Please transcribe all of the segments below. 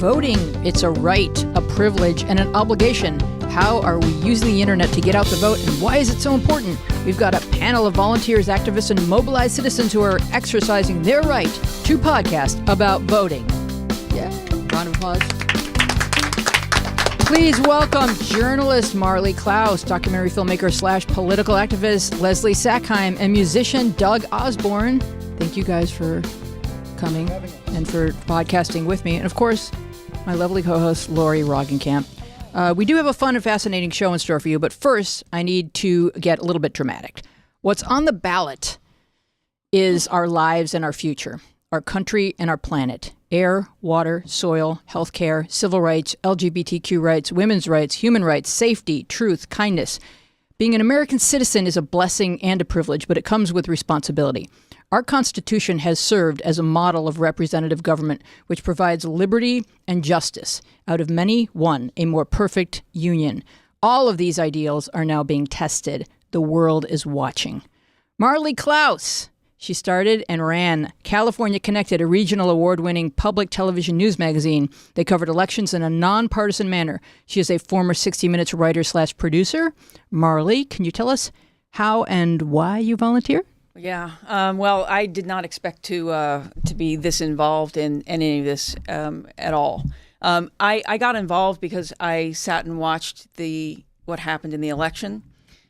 Voting, it's a right, a privilege, and an obligation. How are we using the internet to get out the vote, and why is it so important? We've got a panel of volunteers, activists, and mobilized citizens who are exercising their right to podcast about voting. Yeah, round of applause. Please welcome journalist Marley Klaus, documentary filmmaker / political activist Leslie Sackheim, and musician Doug Osborne. Thank you guys for coming and for podcasting with me. And of course, my lovely co-host, Lauri Roggenkamp. We do have a fun and fascinating show in store for you, but first, I need to get a little bit dramatic. What's on the ballot is our lives and our future, our country and our planet. Air, water, soil, healthcare, civil rights, LGBTQ rights, women's rights, human rights, safety, truth, kindness. Being an American citizen is a blessing and a privilege, but it comes with responsibility. Our Constitution has served as a model of representative government, which provides liberty and justice. Out of many, one, a more perfect union. All of these ideals are now being tested. The world is watching. Marley Klaus. She started and ran California Connected, a regional award-winning public television news magazine. They covered elections in a nonpartisan manner. She is a former 60 Minutes writer / producer. Marley, can you tell us how and why you volunteer? Yeah. Well, I did not expect to be this involved in any of this at all. I got involved because I sat and watched what happened in the election.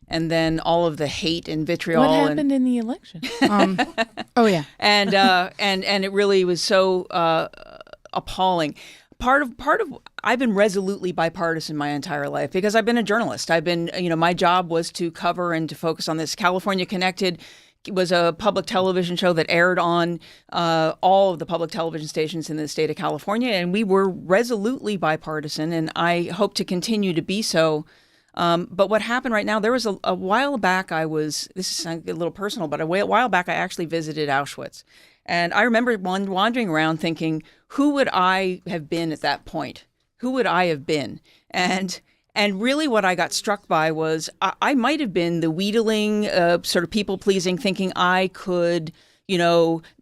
And then all of the hate and vitriol. What happened in the election? Oh yeah, and it really was so appalling. Part of I've been resolutely bipartisan my entire life because I've been a journalist. I've been, my job was to cover and to focus on this. California Connected was a public television show that aired on all of the public television stations in the state of California, and we were resolutely bipartisan, and I hope to continue to be so. But what happened right now, there was a while back this is a little personal, but a while back I actually visited Auschwitz. And I remember wandering around thinking, who would I have been at that point? Who would I have been? And really what I got struck by was I might have been the wheedling, sort of people-pleasing, thinking I could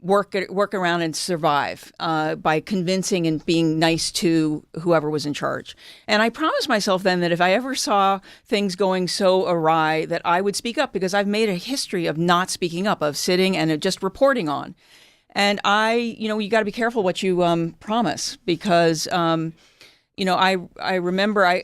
work around and survive by convincing and being nice to whoever was in charge. And I promised myself then that if I ever saw things going so awry that I would speak up, because I've made a history of not speaking up, of sitting and of just reporting on. And you got to be careful what you promise, because, I remember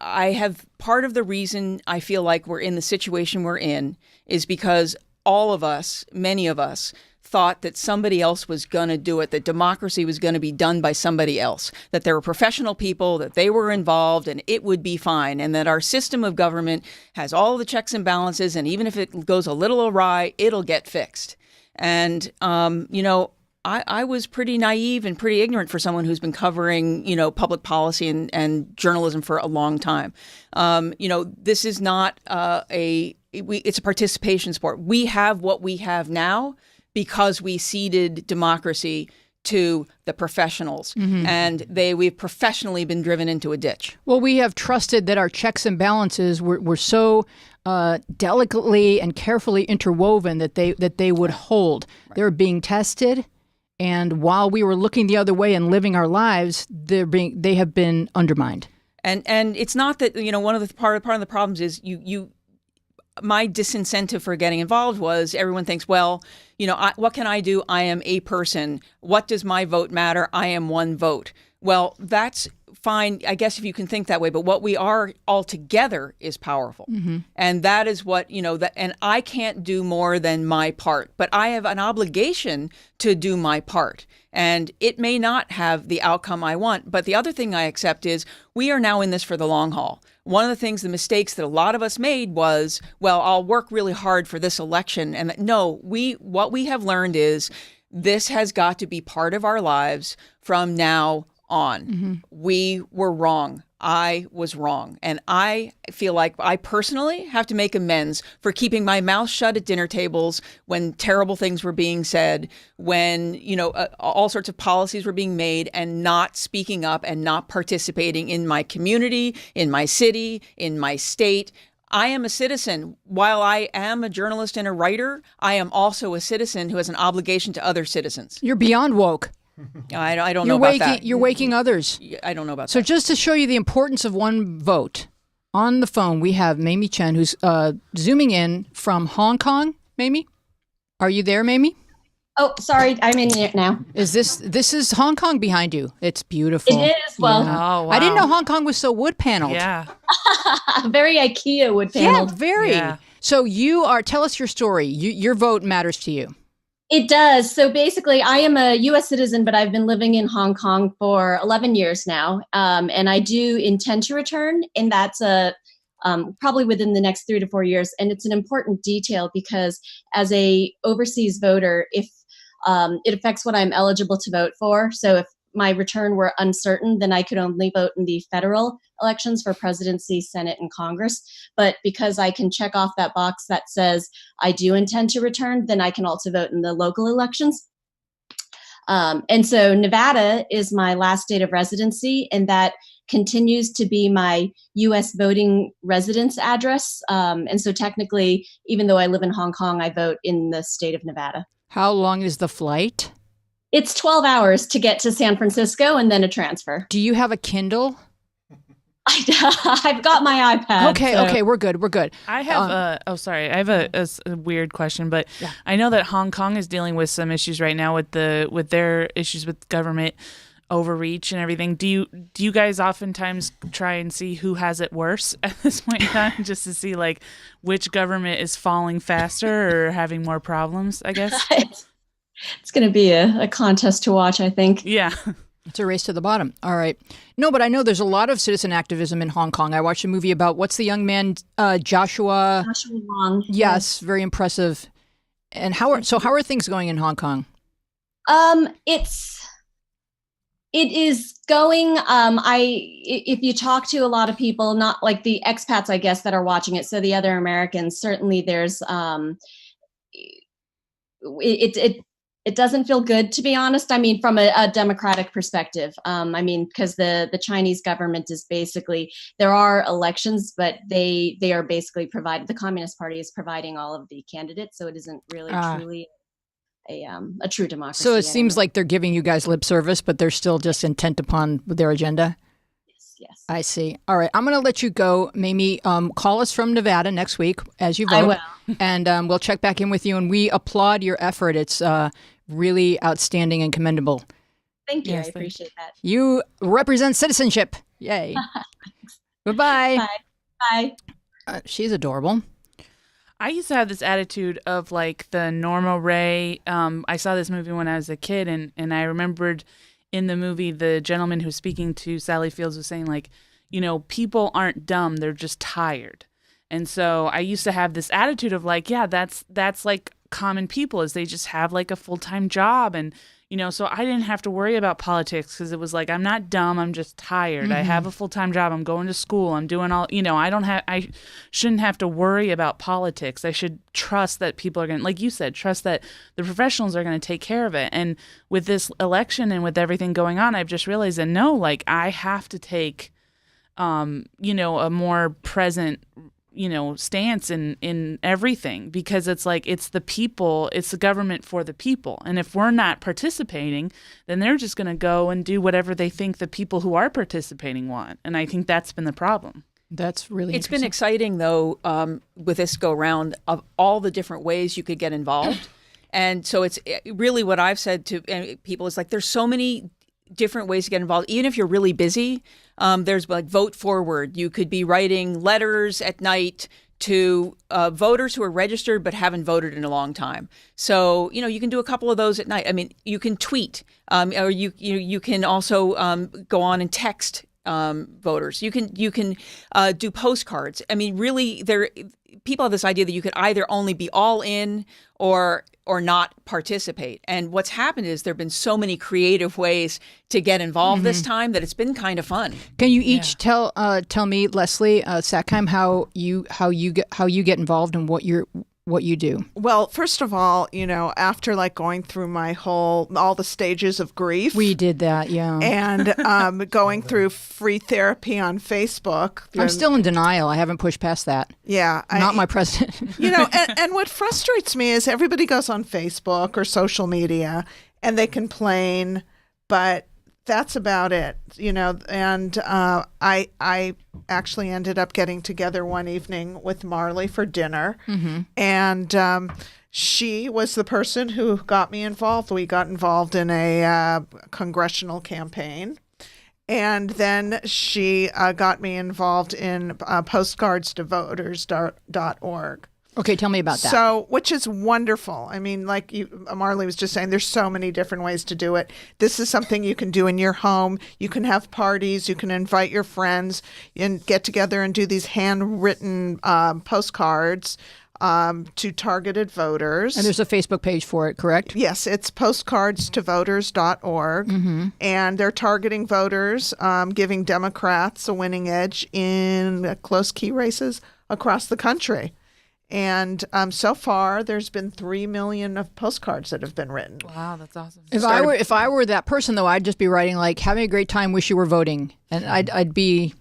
I have part of the reason I feel like we're in the situation we're in is because all of us, many of us, thought that somebody else was going to do it, that democracy was going to be done by somebody else, that there were professional people, that they were involved, and it would be fine, and that our system of government has all the checks and balances, and even if it goes a little awry, it'll get fixed. And, I was pretty naive and pretty ignorant for someone who's been covering, public policy and journalism for a long time. This is not it's a participation sport. We have what we have now because we ceded democracy to the professionals, and we've professionally been driven into a ditch. Well, we have trusted that our checks and balances were so delicately and carefully interwoven that they would hold. Right. They're being tested. And while we were looking the other way and living our lives, they have been undermined. And it's not that, one of the part of the problems is my disincentive for getting involved was everyone thinks, well, what can I do? I am a person. What does my vote matter? I am one vote. Well, that's fine, I guess, if you can think that way. But what we are all together is powerful. Mm-hmm. And that is what, and I can't do more than my part. But I have an obligation to do my part. And it may not have the outcome I want. But the other thing I accept is we are now in this for the long haul. One of the mistakes that a lot of us made was, well, I'll work really hard for this election. And no, what we have learned is this has got to be part of our lives from now on. Mm-hmm. We were wrong. I was wrong. And I feel like I personally have to make amends for keeping my mouth shut at dinner tables when terrible things were being said, when, all sorts of policies were being made, and not speaking up and not participating in my community, in my city, in my state. I am a citizen. While I am a journalist and a writer, I am also a citizen who has an obligation to other citizens. You're beyond woke. I don't know about that. You're waking others. I don't know about that. So just to show you the importance of one vote, on the phone we have Mamie Chen, who's zooming in from Hong Kong. Mamie, are you there, Mamie? Oh, sorry, I'm in it now. This is Hong Kong behind you? It's beautiful. It is. Well, yeah. Oh, wow. I didn't know Hong Kong was so wood paneled. Yeah. very IKEA wood paneled. Yeah, very. Yeah. So tell us your story. Your vote matters to you. It does. So basically, I am a U.S. citizen, but I've been living in Hong Kong for 11 years now, and I do intend to return, and that's probably within the next 3 to 4 years. And it's an important detail because as a overseas voter, if it affects what I'm eligible to vote for. So if my return were uncertain, then I could only vote in the federal elections for presidency, Senate, and Congress. But because I can check off that box that says I do intend to return, then I can also vote in the local elections. And so Nevada is my last state of residency, and that continues to be my U.S. voting residence address. And so technically, even though I live in Hong Kong, I vote in the state of Nevada. How long is the flight? It's 12 hours to get to San Francisco and then a transfer. Do you have a Kindle? I've got my iPad. Okay, we're good. I have I have a weird question, but yeah. I know that Hong Kong is dealing with some issues right now with their issues with government overreach and everything. Do you guys oftentimes try and see who has it worse at this point in time, just to see like which government is falling faster or having more problems, I guess? It's going to be a contest to watch, I think. Yeah. It's a race to the bottom. All right. No, but I know there's a lot of citizen activism in Hong Kong. I watched a movie about what's the young man, Joshua Wong. Yes, very impressive. And how are things going in Hong Kong? It is going. If you talk to a lot of people, not like the expats, I guess, that are watching it, so the other Americans, certainly there's it doesn't feel good, to be honest. I mean, from a democratic perspective. I mean, because the Chinese government is basically, there are elections, but they are basically the Communist Party is providing all of the candidates, so it isn't really truly a true democracy. So it seems like they're giving you guys lip service, but they're still just intent upon their agenda? Yes. I see. All right. I'm going to let you go. Mamie, call us from Nevada next week as you vote. I will. And we'll check back in with you. And we applaud your effort. It's really outstanding and commendable. Thank you. Yes, I appreciate that. You represent citizenship. Yay. Goodbye. Bye. She's adorable. I used to have this attitude of like the Norma Ray. I saw this movie when I was a kid, and I remembered in the movie the gentleman who's speaking to Sally Fields was saying like, you know, people aren't dumb, they're just tired. And so I used to have this attitude of like, yeah, that's like common people, is they just have like a full-time job, and you know, so I didn't have to worry about politics because it was like, I'm not dumb, I'm just tired. I have a full-time job, I'm going to school, I'm doing all, you know, I shouldn't have to worry about politics. I should trust that people are going to, like you said, trust that the professionals are going to take care of it. And with this election and with everything going on, I've just realized that no, like I have to take, you know, a more present, you know, stance in everything, because it's like, it's the people, it's the government for the people. And if we're not participating, then they're just going to go and do whatever they think the people who are participating want. And I think that's been the problem. That's really It's been exciting, though, with this go round of all the different ways you could get involved. And so it's really what I've said to people is like, there's so many different ways to get involved. Even if you're really busy, there's like Vote Forward. You could be writing letters at night to voters who are registered but haven't voted in a long time. So, you know, you can do a couple of those at night. I mean, you can tweet, or you can also go on and text voters. You can do postcards. I mean, really, people have this idea that you could either only be all in or not participate. And what's happened is there have been so many creative ways to get involved this time that it's been kind of fun. Can you each tell me, Leslie Sackheim, how you get involved and what you do? Well, first of all, you know, after like going through all the stages of grief. We did that, yeah. And going through free therapy on Facebook. I'm still in denial. I haven't pushed past that. Yeah. Not my president. You know, and what frustrates me is everybody goes on Facebook or social media and they complain but that's about it, and I actually ended up getting together one evening with Marley for dinner, and she was the person who got me involved. We got involved in a congressional campaign, and then she got me involved in postcards to voters.org. Okay, tell me about that. So, which is wonderful. I mean, like Marley was just saying, there's so many different ways to do it. This is something you can do in your home. You can have parties. You can invite your friends and get together and do these handwritten postcards to targeted voters. And there's a Facebook page for it, correct? Yes, it's postcards to voters.org. And they're targeting voters, giving Democrats a winning edge in close key races across the country. And so far, there's been 3 million of postcards that have been written. Wow, that's awesome. If I were that person, though, I'd just be writing like "having a great time, wish you were voting," and I'd be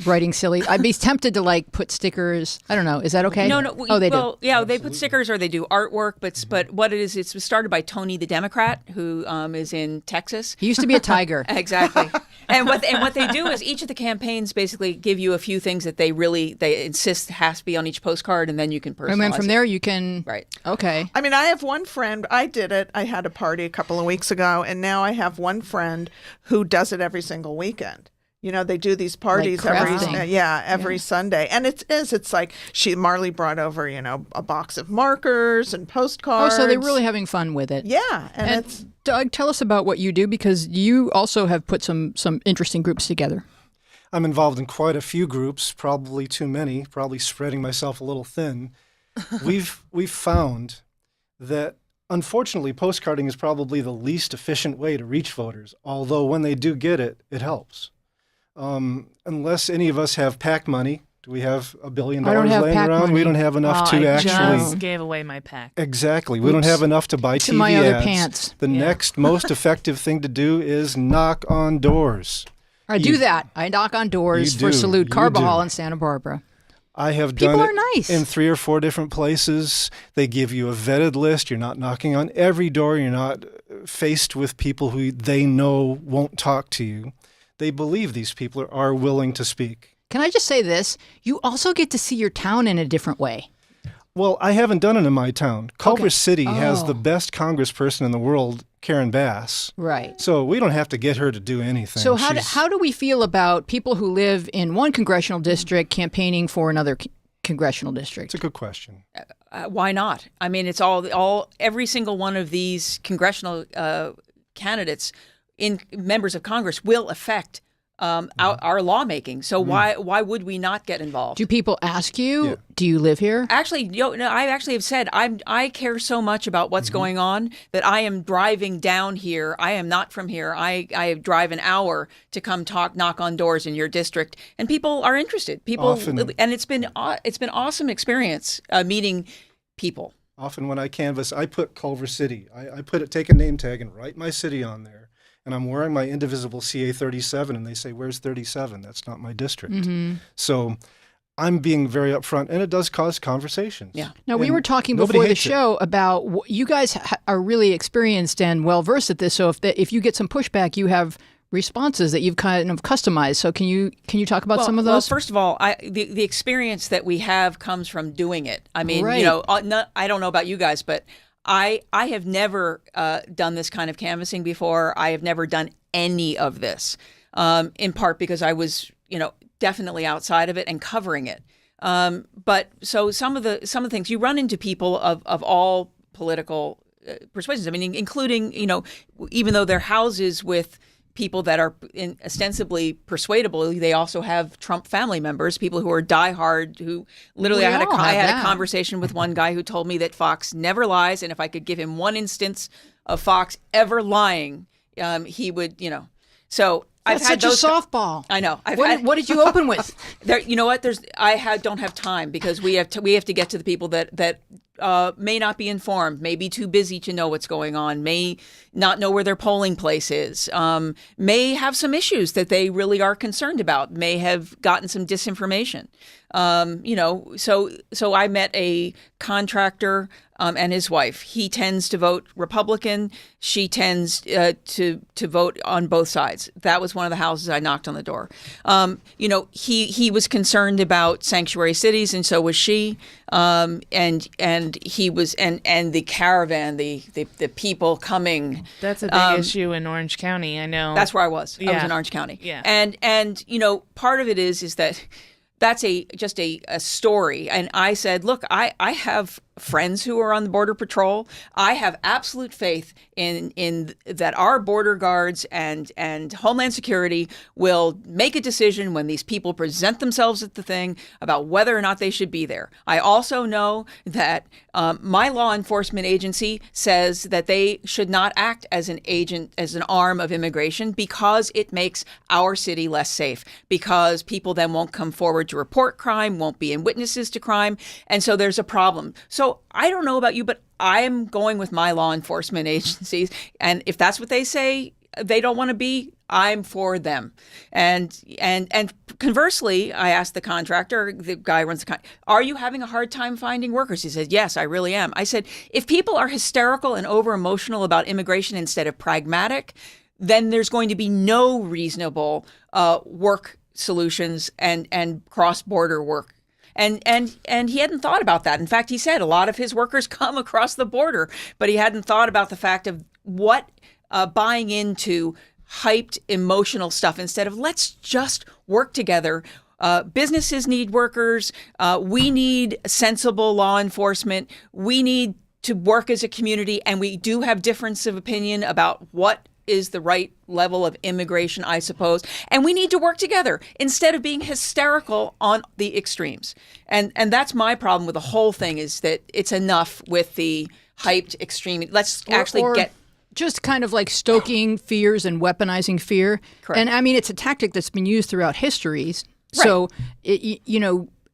writing silly. I'd be tempted to like put stickers. I don't know. Is that okay? No. Oh, they do. Well, yeah, they put stickers or they do artwork. But what it is, it's started by Tony the Democrat, who is in Texas. He used to be a tiger. Exactly. And what they do is each of the campaigns basically give you a few things that they insist has to be on each postcard, and then you can personalize. And then from there you can. Right. Okay. I mean, I have one friend. I did it. I had a party a couple of weeks ago, and now I have one friend who does it every single weekend. They do these parties every Sunday, and it's like Marley brought over a box of markers and postcards. Oh, so they're really having fun with it. Yeah, and it's Doug, tell us about what you do, because you also have put some interesting groups together. I'm involved in quite a few groups, probably too many, probably spreading myself a little thin. We've found that unfortunately postcarding is probably the least efficient way to reach voters, although when they do get it, it helps. Unless any of us have PAC money, do we have $1 billion laying PAC around? money. We don't have enough to I actually. just gave away my pack. Exactly. We don't have enough to buy To TV my other ads. pants. The next most effective thing to do is knock on doors. I do that. I knock on doors You for do. Salute You Carbajal do. in Santa Barbara. I have People done are it nice. in 3 or 4 different places. They give you a vetted list. You're not knocking on every door. You're not faced with people who they know won't talk to you. They believe these people are willing to speak. Can I just say this? You also get to see your town in a different way. Well, I haven't done it in my town. Culver Okay. City has Oh. the best congressperson in the world, Karen Bass. Right. So we don't have to get her to do anything. So She's- how do we feel about people who live in one congressional district campaigning for another congressional district? It's a good question. Why not? I mean, it's every single one of these congressional candidates in members of Congress will affect our lawmaking. So why would we not get involved? Do people ask you, Yeah. do you live here? Actually, I actually have said I care so much about what's going on that I am driving down here. I am not from here. I drive an hour to come knock on doors in your district, and people are interested. People, Often. and it's been awesome experience meeting people. Often when I canvass, I put Culver City. I take a name tag and write my city on there. And I'm wearing my indivisible CA 37, and they say, "Where's 37? That's not my district." So I'm being very upfront, and it does cause conversations. Yeah. Now, we And were talking nobody before the hates it. show about you guys are really experienced and well-versed at this. So if you get some pushback, you have responses that you've kind of customized. So can you talk about some of those? Well, first of all, the experience that we have comes from doing it. I mean, Right. I don't know about you guys, but I have never done this kind of canvassing before. I have never done any of this, in part because I was, definitely outside of it and covering it. But so some of the things you run into people of all political persuasions. I mean, including, even though they're houses with people that are ostensibly persuadable, they also have Trump family members, people who are diehard, who literally, We I had all have a that. conversation with one guy who told me that Fox never lies. And if I could give him one instance of Fox ever lying, he would, so I've That's had such those. a softball. I know. What did you open with? There, you know what? Don't have time because we have to get to the people that may not be informed, may be too busy to know what's going on, may not know where their polling place is, may have some issues that they really are concerned about, may have gotten some disinformation. So I met a contractor and his wife. He tends to vote Republican. She tends to vote on both sides. That was one of the houses I knocked on the door. He was concerned about sanctuary cities, and so was she. And he was and the caravan, the people coming. That's a big issue in Orange County. I know. That's where I was. I was in Orange County. Yeah. And part of it is that that's just a story. And I said, look, I have friends who are on the Border Patrol. I have absolute faith in that our border guards and Homeland Security will make a decision when these people present themselves at the thing about whether or not they should be there. I also know that my law enforcement agency says that they should not act as an agent, as an arm of immigration, because it makes our city less safe, because people then won't come forward to report crime, won't be in witnesses to crime. And so there's a problem. So I don't know about you, but I'm going with my law enforcement agencies. And if that's what they say they don't want to be, I'm for them. And conversely, I asked the contractor, the guy who runs the contract, are you having a hard time finding workers? He said, yes, I really am. I said, if people are hysterical and over emotional about immigration instead of pragmatic, then there's going to be no reasonable work solutions and cross-border work. And he hadn't thought about that. In fact, he said a lot of his workers come across the border, but he hadn't thought about the fact of what buying into hyped emotional stuff instead of let's just work together. Businesses need workers. We need sensible law enforcement. We need to work as a community, and we do have difference of opinion about what is the right level of immigration, I suppose. And we need to work together instead of being hysterical on the extremes. And that's my problem with the whole thing, is that it's enough with the hyped extreme. Let's actually get... Just kind of like stoking fears and weaponizing fear. Correct. And I mean, it's a tactic that's been used throughout histories. Right. So,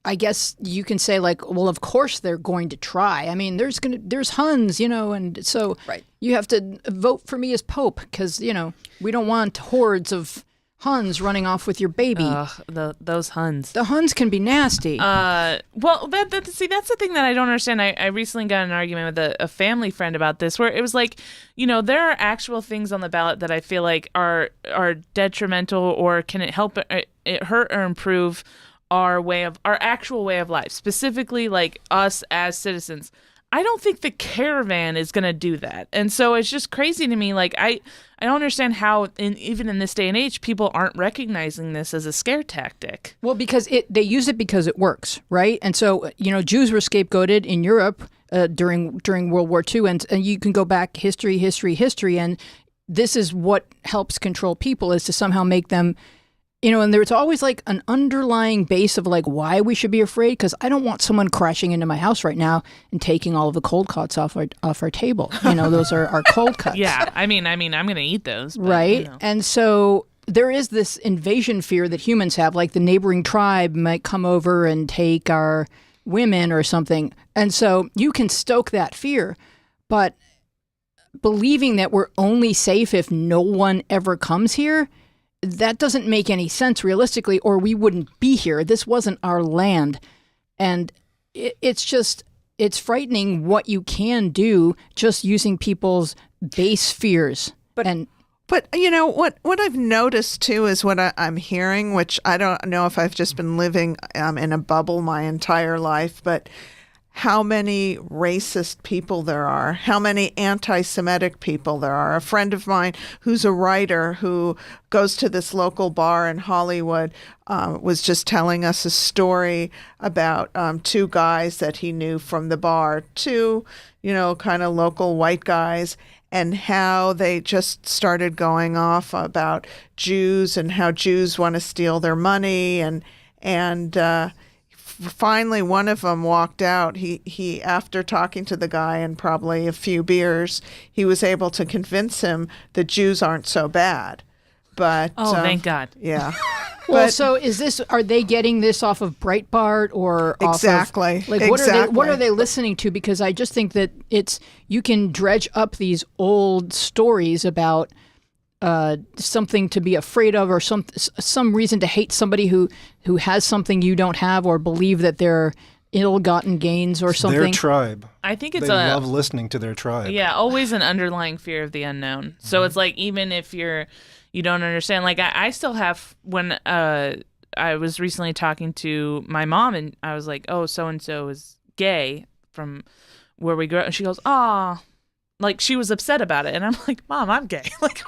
I guess you can say like, well, of course they're going to try. I mean, there's Huns, and so right. You have to vote for me as Pope because, we don't want hordes of Huns running off with your baby. Those Huns. The Huns can be nasty. Well, that's the thing that I don't understand. I recently got in an argument with a family friend about this, where it was like, there are actual things on the ballot that I feel like are detrimental, or can it help it hurt or improve our actual way of life, specifically like us as citizens. I don't think the caravan is going to do that. And so it's just crazy to me. Like, I don't understand how, even in this day and age, people aren't recognizing this as a scare tactic. Well, because they use it because it works, right? And so, Jews were scapegoated in Europe during World War II. And you can go back history. And this is what helps control people, is to somehow make them... and there's always like an underlying base of like why we should be afraid, because I don't want someone crashing into my house right now and taking all of the cold cuts off our table. Those are our cold cuts. Yeah, I mean, I'm going to eat those. But, right. And so there is this invasion fear that humans have, like the neighboring tribe might come over and take our women or something. And so you can stoke that fear, but believing that we're only safe if no one ever comes here, that doesn't make any sense realistically, or we wouldn't be here. This wasn't our land. And it's frightening what you can do just using people's base fears. But what I've noticed too is what I'm hearing, which I don't know if I've just been living in a bubble my entire life, but how many racist people there are, how many anti-Semitic people there are. A friend of mine who's a writer who goes to this local bar in Hollywood was just telling us a story about two guys that he knew from the bar, two, kind of local white guys, and how they just started going off about Jews and how Jews want to steal their money, and finally, one of them walked out. He, after talking to the guy and probably a few beers, he was able to convince him that Jews aren't so bad. But thank God. Yeah. Well, so are they getting this off of Breitbart or exactly? Off of, what are they listening to? Because I just think that you can dredge up these old stories about something to be afraid of, or some reason to hate somebody who has something you don't have, or believe that they're ill-gotten gains or something? Their tribe. I think They love listening to their tribe. Yeah, always an underlying fear of the unknown. So it's like, even if you don't understand, like I still have, when I was recently talking to my mom and I was like, oh, so-and-so is gay from where we grew up. And she goes, "Ah," like she was upset about it. And I'm like, "Mom, I'm gay." Like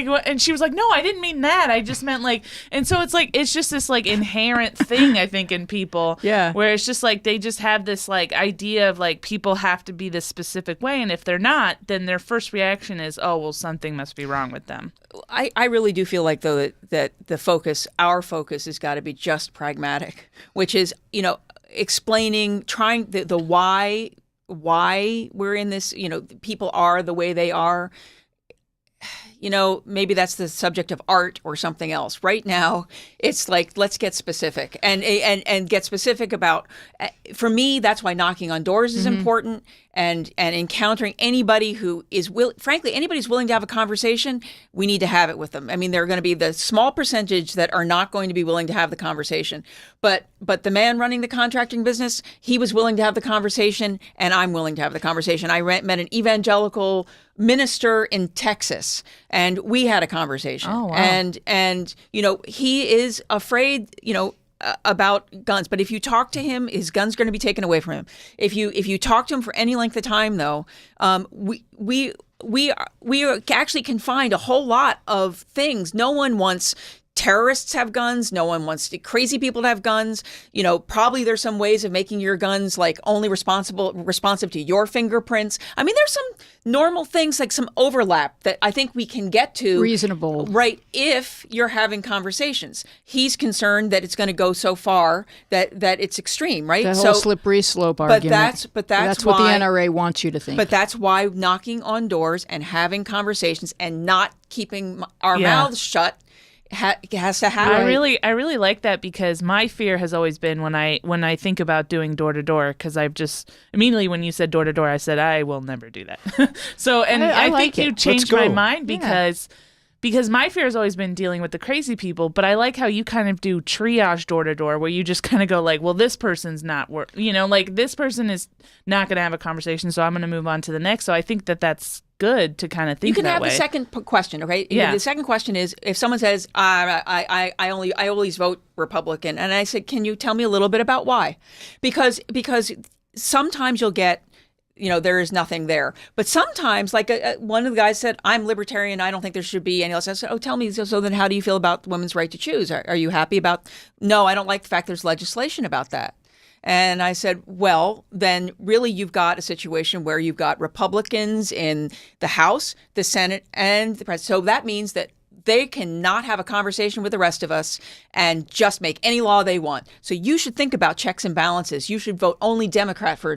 what? And she was like, "No, I didn't mean that. I just meant like," and so it's like, it's just this like inherent thing, I think, in people. Yeah. Where it's just like, they just have this like idea of like, people have to be this specific way. And if they're not, then their first reaction is, oh, well, something must be wrong with them. I really do feel like, though, that our focus has got to be just pragmatic, which is, explaining, trying the why we're in this, people are the way they are. Maybe that's the subject of art or something else. Right now, it's like, let's get specific and get specific about. For me, that's why knocking on doors is important, and encountering anybody who is frankly, anybody who's willing to have a conversation. We need to have it with them. I mean, there are going to be the small percentage that are not going to be willing to have the conversation, but the man running the contracting business, he was willing to have the conversation, and I'm willing to have the conversation. I met an evangelical minister in Texas, and we had a conversation. Oh, wow. And he is afraid, about guns. But if you talk to him, his gun's going to be taken away from him. If you talk to him for any length of time, though, we actually can find a whole lot of things. No one wants terrorists have guns. No one wants crazy people to have guns. Probably there's some ways of making your guns like only responsive to your fingerprints. I mean, there's some normal things, like some overlap that I think we can get to. Reasonable. Right. If you're having conversations. He's concerned that it's going to go so far that it's extreme, right? That whole slippery slope argument. But that's what the why, NRA wants you to think. But that's why knocking on doors and having conversations and not keeping our mouths shut has to happen. I really like that, because my fear has always been, when I think about doing door to door, because I've just immediately, when you said door to door, I said I will never do that. So, and I like think you changed my mind, because my fear has always been dealing with the crazy people. But I like how you kind of do triage door to door, where you just kind of go like, well, this person's not like this person is not going to have a conversation, so I'm going to move on to the next. So I think that's good to kind of think that way. You can have the second question, okay? Yeah. The second question is, if someone says, I always vote Republican, and I said, can you tell me a little bit about why? Because sometimes you'll get, there is nothing there. But sometimes, like one of the guys said, I'm libertarian, I don't think there should be any else. I said, oh, tell me, so then how do you feel about women's right to choose? Are you happy about? No, I don't like the fact there's legislation about that. And I said, well, then really you've got a situation where you've got Republicans in the House, the Senate, and the President. So that means that they cannot have a conversation with the rest of us and just make any law they want. So you should think about checks and balances. You should vote only Democrat for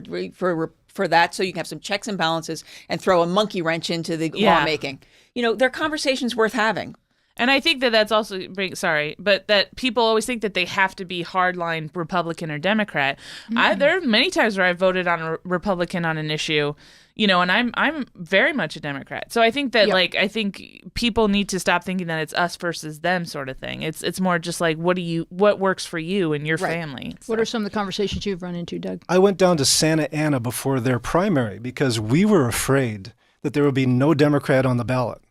that, so you can have some checks and balances and throw a monkey wrench into the lawmaking. There are conversations worth having. And I think that's also, but that people always think that they have to be hardline Republican or Democrat. There are many times where I voted on a Republican on an issue, and I'm very much a Democrat. So I think that I think people need to stop thinking that it's us versus them sort of thing. It's more just like, what works for you and your family. What are some of the conversations you've run into, Doug? I went down to Santa Ana before their primary because we were afraid that there would be no Democrat on the ballot,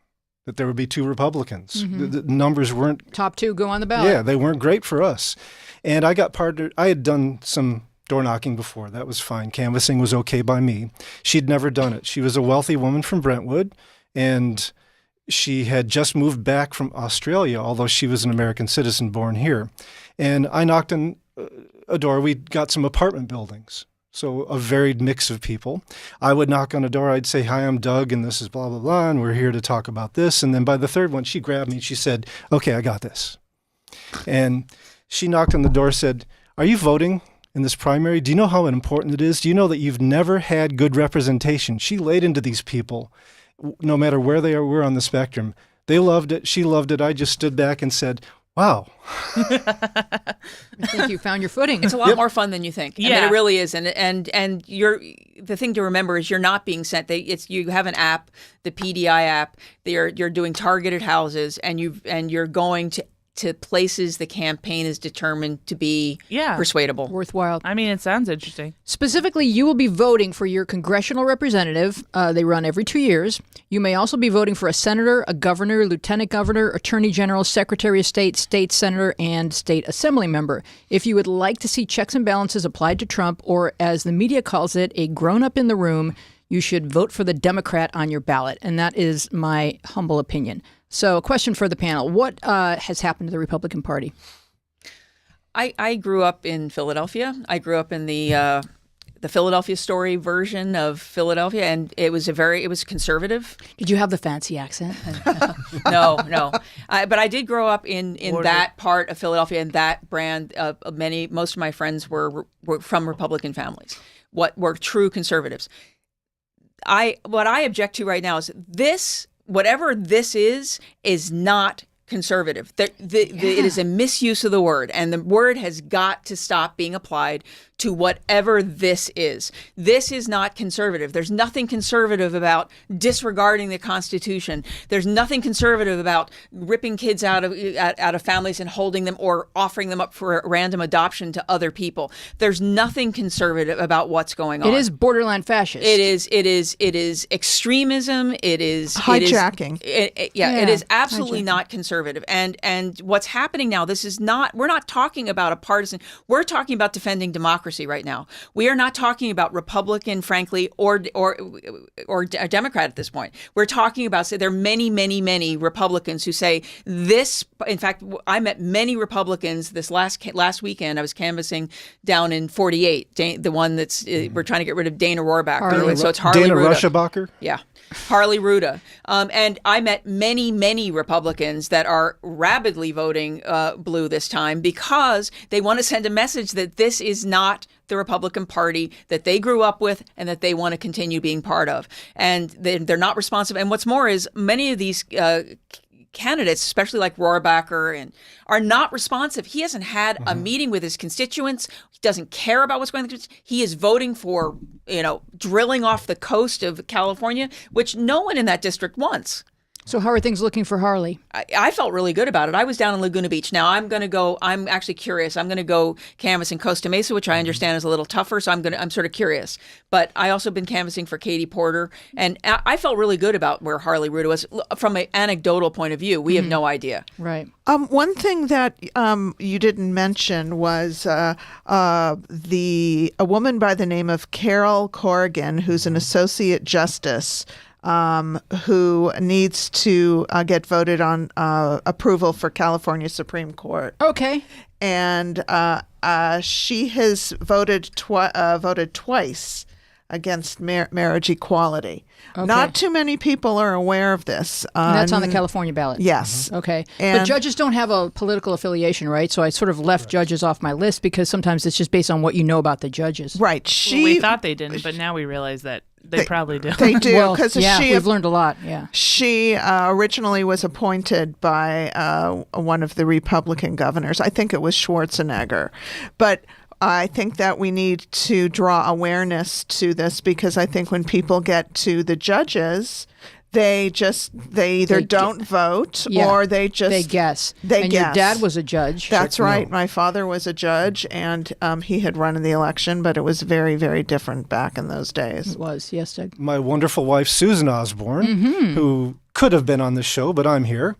that there would be 2 Republicans. The numbers weren't... Top 2 go on the ballot. Yeah, they weren't great for us. And I got partnered. I had done some door knocking before. That was fine. Canvassing was okay by me. She'd never done it. She was a wealthy woman from Brentwood, and she had just moved back from Australia, although she was an American citizen born here. And I knocked on a door. We got some apartment buildings. So a varied mix of people. I would knock on a door. I'd say, hi, I'm Doug, and this is blah, blah, blah, and we're here to talk about this. And then by the third one, she grabbed me and she said, okay, I got this. And she knocked on the door, said, are you voting in this primary? Do you know how important it is? Do you know that you've never had good representation? She laid into these people, no matter where they were on the spectrum. They loved it. She loved it. I just stood back and said, Wow. I think you found your footing. It's a lot more fun than you think. I mean, Yeah. it really is. And the thing to remember is you're not being sent. You have an app, the PDI app. You're doing targeted houses, and you're going to places the campaign is determined to be persuadable. Worthwhile. I mean, it sounds interesting. Specifically, you will be voting for your congressional representative. They run every 2 years. You may also be voting for a senator, a governor, lieutenant governor, attorney general, secretary of state, state senator, and state assembly member. If you would like to see checks and balances applied to Trump, or as the media calls it, a grown-up in the room, you should vote for the Democrat on your ballot. And that is my humble opinion. So a question for the panel. What has happened to the Republican Party? I grew up in Philadelphia. I grew up in the Philadelphia Story version of Philadelphia, and it was conservative. Did you have the fancy accent? No. But I did grow up in that part of Philadelphia, and that brand. Most of my friends were from Republican families. What were true conservatives. What I object to right now is this. Whatever this is not conservative. It is a misuse of the word, and the word has got to stop being applied to whatever this is. This is not conservative. There's nothing conservative about disregarding the Constitution. There's nothing conservative about ripping kids out of families and holding them or offering them up for random adoption to other people. There's nothing conservative about what's going on. It is borderline fascist. It is extremism. It is hijacking. It is absolutely not conservative. And what's happening now, we're not talking about a partisan, we're talking about defending democracy right now. We are not talking about Republican, frankly, or Democrat at this point. We're talking about, there are many Republicans who say this. In fact, I met many Republicans this last weekend. I was canvassing down in 48, the one that's we're trying to get rid of Dana Rohrabacher. So it's Harley Dana Ruda. Rohrabacher? Yeah. Harley Ruda. And I met many Republicans that are rabidly voting blue this time because they want to send a message that this is not the Republican Party that they grew up with and that they want to continue being part of. And they're not responsive. And what's more is many of these candidates, especially like Rohrabacher, are not responsive. He hasn't had a meeting with his constituents. He doesn't care about what's going on. He is voting for, drilling off the coast of California, which no one in that district wants. So how are things looking for Harley? I felt really good about it. I was down in Laguna Beach. Now I'm actually curious. I'm going to go canvass in Costa Mesa, which I understand is a little tougher. So I'm sort of curious. But I also been canvassing for Katie Porter, and I felt really good about where Harley Ruda was. From an anecdotal point of view, we have no idea. Right. One thing that you didn't mention was a woman by the name of Carol Corrigan, who's an associate justice, who needs to get voted on approval for California Supreme Court. Okay. And she has voted twice against marriage equality. Okay. Not too many people are aware of this. And that's on the California ballot. Yes. Okay. And but judges don't have a political affiliation, right? So I sort of left judges off my list because sometimes it's just based on what you know about the judges. Right. We thought they didn't, but now we realize that they probably do. They do. Well, because we've learned a lot. Yeah. She originally was appointed by one of the Republican governors. I think it was Schwarzenegger. But I think that we need to draw awareness to this because I think when people get to the judges, they either don't vote or they guess. And your dad was a judge. That's right. My father was a judge, and he had run in the election, but it was very, very different back in those days. It was, yes, Doug. My wonderful wife, Susan Osborne, who could have been on the show, but I'm here.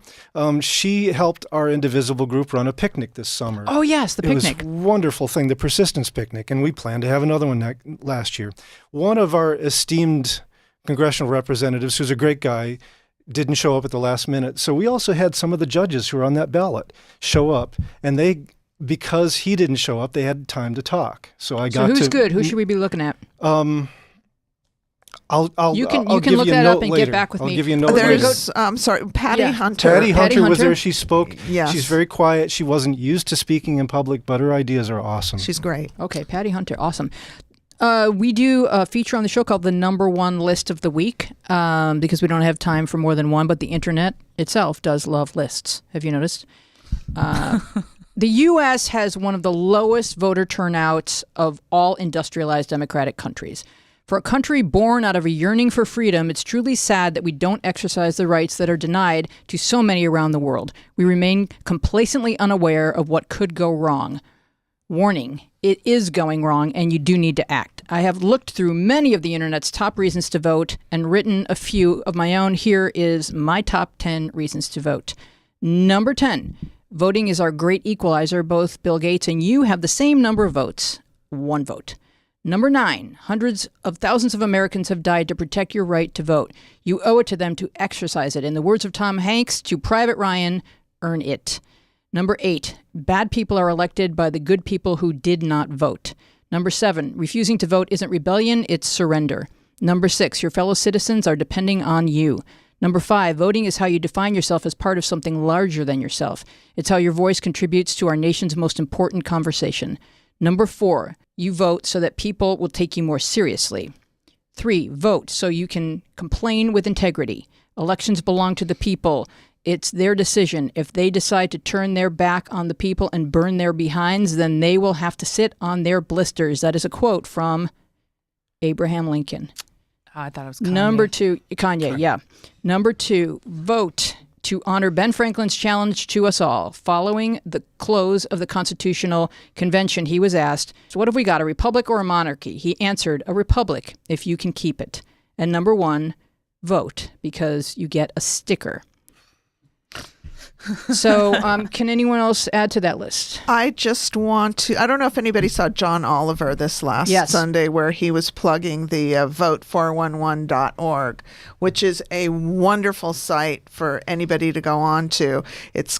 She helped our Indivisible group run a picnic this summer. Oh, yes, the picnic. It was a wonderful thing, the Persistence Picnic, and we plan to have another one last year. One of our esteemed congressional representatives, who's a great guy, didn't show up at the last minute. So we also had some of the judges who were on that ballot show up, and because he didn't show up, they had time to talk. So who's good? Who should we be looking at? You can look that up and later. get back with me. I'll give you a note later. There's, Patty Hunter. Patty Hunter was there. She spoke. Yes. She's very quiet. She wasn't used to speaking in public, but her ideas are awesome. She's great. Okay, Patty Hunter, awesome. We do a feature on the show called the Number One List of the Week because we don't have time for more than one, but the internet itself does love lists. Have you noticed? The U.S. has one of the lowest voter turnouts of all industrialized democratic countries. For a country born out of a yearning for freedom, it's truly sad that we don't exercise the rights that are denied to so many around the world. We remain complacently unaware of what could go wrong. Warning, it is going wrong, and you do need to act. I have looked through many of the internet's top reasons to vote and written a few of my own. Here is my top 10 reasons to vote. Number 10, voting is our great equalizer. Both Bill Gates and you have the same number of votes, 1 vote. Number 9, hundreds of thousands of Americans have died to protect your right to vote. You owe it to them to exercise it. In the words of Tom Hanks to Private Ryan, earn it. Number 8, bad people are elected by the good people who did not vote. Number 7, refusing to vote isn't rebellion, it's surrender. Number 6, your fellow citizens are depending on you. Number 5, voting is how you define yourself as part of something larger than yourself. It's how your voice contributes to our nation's most important conversation. Number 4, you vote so that people will take you more seriously. 3, vote so you can complain with integrity. Elections belong to the people. It's their decision. If they decide to turn their back on the people and burn their behinds, then they will have to sit on their blisters. That is a quote from Abraham Lincoln. I thought it was Kanye. Number 2, Kanye, yeah. Number 2, vote to honor Ben Franklin's challenge to us all. Following the close of the Constitutional Convention, he was asked, so what have we got, a republic or a monarchy? He answered, a republic, if you can keep it. And number 1, vote, because you get a sticker. So can anyone else add to that list? I just want to, I don't know if anybody saw John Oliver this last Sunday where he was plugging the vote411.org, which is a wonderful site for anybody to go on to. It's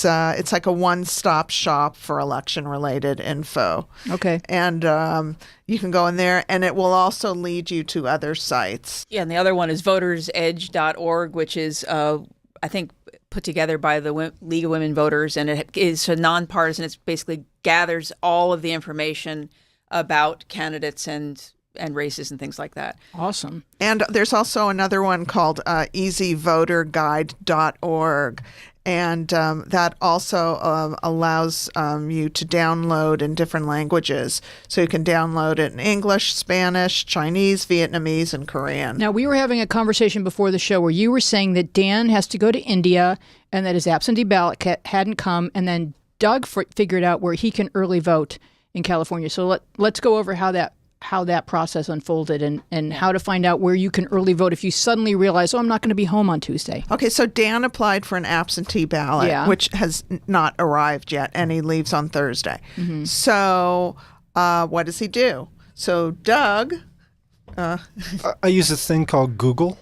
like a one-stop shop for election-related info. Okay. And you can go in there, and it will also lead you to other sites. Yeah, and the other one is votersedge.org, which is, I think, put together by the League of Women Voters, and it is a nonpartisan. It basically gathers all of the information about candidates and races and things like that. Awesome. And there's also another one called easyvoterguide.org. And that also allows you to download in different languages. So you can download it in English, Spanish, Chinese, Vietnamese, and Korean. Now, we were having a conversation before the show where you were saying that Dan has to go to India and that his absentee ballot hadn't come. And then Doug figured out where he can early vote in California. So let's go over how that process unfolded and how to find out where you can early vote if you suddenly realize, I'm not going to be home on Tuesday. Okay, so Dan applied for an absentee ballot, which has not arrived yet, and he leaves on Thursday. Mm-hmm. So what does he do? So Doug... I use a thing called Google.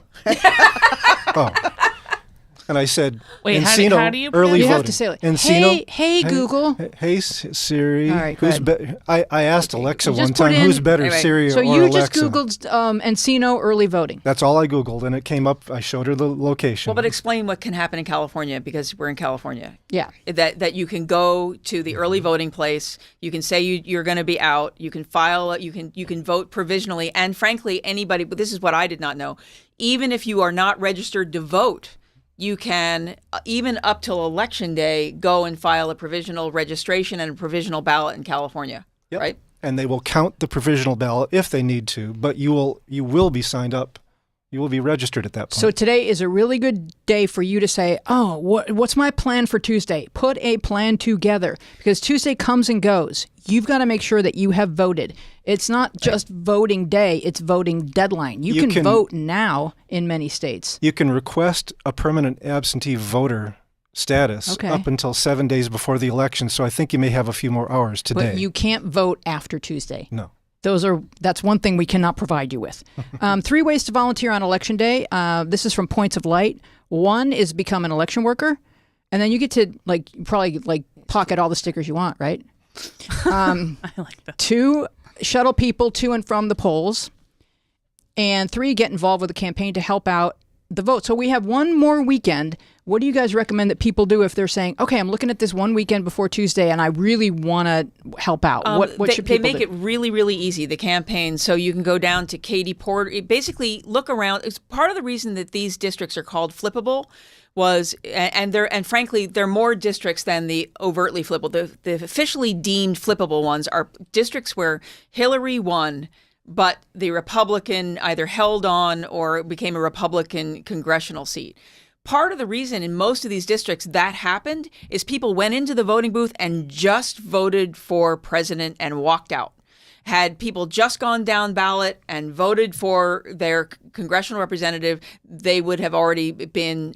And I said, wait, Encino, how do you early you voting. have to say, like, Encino, hey, Google. Hey, Siri. All right, who's I asked Alexa one put time, who's better, anyway, Siri So or you Alexa? just Googled Encino early voting. That's all I Googled, and it came up. I showed her the location. Well, but explain what can happen in California, because we're in California. Yeah. That you can go to the early voting place. You can say you're going to be out. You can file. You can vote provisionally. And frankly, anybody. But this is what I did not know. Even if you are not registered to vote, you can, even up till Election Day, go and file a provisional registration and a provisional ballot in California, Yep. right? And they will count the provisional ballot if they need to, but you will be signed up. You will be registered at that point. So today is a really good day for you to say, oh, what's my plan for Tuesday? Put a plan together, because Tuesday comes and goes. You've got to make sure that you have voted. It's not just voting day, it's voting deadline. You can vote now in many states. You can request a permanent absentee voter status up until 7 days before the election, so I think you may have a few more hours today. But you can't vote after Tuesday. No. That's one thing we cannot provide you with. 3 ways to volunteer on Election Day. This is from Points of Light. 1 is become an election worker, and then you get to probably pocket all the stickers you want, right? I like that. 2, shuttle people to and from the polls, and 3, get involved with a campaign to help out the vote. So we have one more weekend what do you guys recommend that people do if they're saying, okay, I'm looking at this one weekend before Tuesday and I really want to help out? What should people do? They make it really, really easy, the campaign. So you can go down to Katie Porter. Basically, look around. It's part of the reason that these districts are called flippable and frankly, there are more districts than the overtly flippable. The officially deemed flippable ones are districts where Hillary won, but the Republican either held on or became a Republican congressional seat. Part of the reason in most of these districts that happened is people went into the voting booth and just voted for president and walked out. Had people just gone down ballot and voted for their congressional representative, they would have already been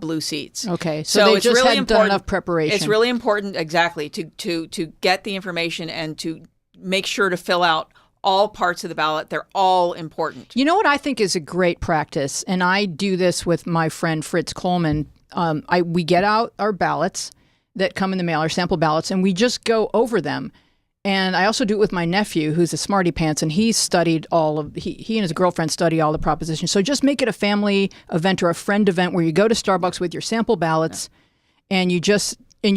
blue seats. Okay, so they it's just really hadn't done enough preparation. It's really important, exactly, to get the information and to make sure to fill out all parts of the ballot. They're all important. You know what I think is a great practice, and I do this with my friend Fritz Coleman. We get out our ballots that come in the mail, our sample ballots, and we just go over them. And I also do it with my nephew, who's a smarty pants, and he studied he and his girlfriend study all the propositions. So just make it a family event or a friend event where you go to Starbucks with your sample ballots, and you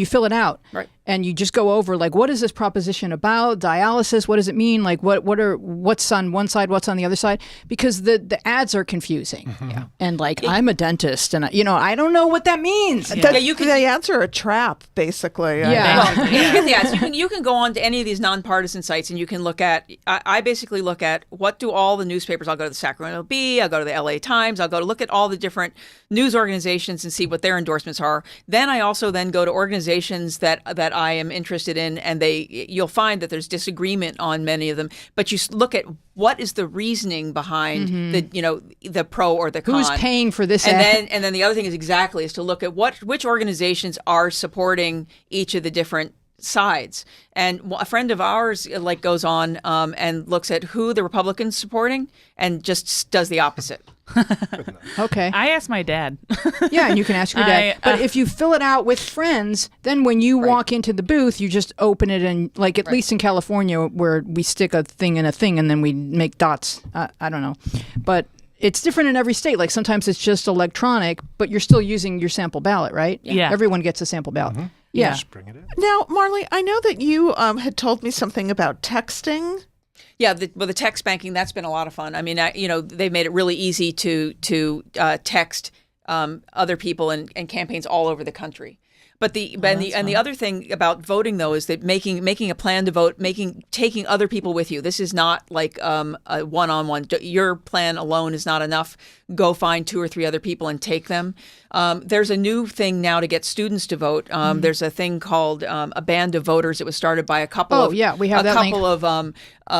fill it out. Right. And you just go over, like, what is this proposition about? Dialysis, what does it mean? Like, what's on one side, what's on the other side? Because the ads are confusing. Mm-hmm. Yeah. And like, I'm a dentist, and I don't know what that means. The ads are a trap, basically. Yeah. Well, yes, you can go on to any of these nonpartisan sites and you can look at. I basically look at what do all the newspapers. I'll go to the Sacramento Bee. I'll go to the LA Times. I'll go to look at all the different news organizations and see what their endorsements are. Then I also go to organizations that I am interested in, and you'll find that there's disagreement on many of them. But you look at what is the reasoning behind the pro or the con. Who's paying for this ad? And then the other thing is to look at which organizations are supporting each of the different sides. And a friend of ours goes on and looks at who the Republicans supporting and just does the opposite. Okay. I asked my dad. Yeah, and you can ask your dad. But if you fill it out with friends, then when you walk into the booth, you just open it and, at least in California, where we stick a thing in a thing and then we make dots. I don't know. But it's different in every state. Like sometimes it's just electronic, but you're still using your sample ballot, right? Yeah. Everyone gets a sample ballot. Mm-hmm. Yeah. Just bring it in. Now, Marley, I know that you had told me something about texting. Yeah, the text banking, that's been a lot of fun. I mean, they've made it really easy to text other people and campaigns all over the country. But the other thing about voting, though, is that making a plan to vote, taking other people with you. This is not like a one-on-one. Your plan alone is not enough. Go find 2 or 3 other people and take them. There's a new thing now to get students to vote. There's a thing called a band of voters. It was started by a couple we have that link. of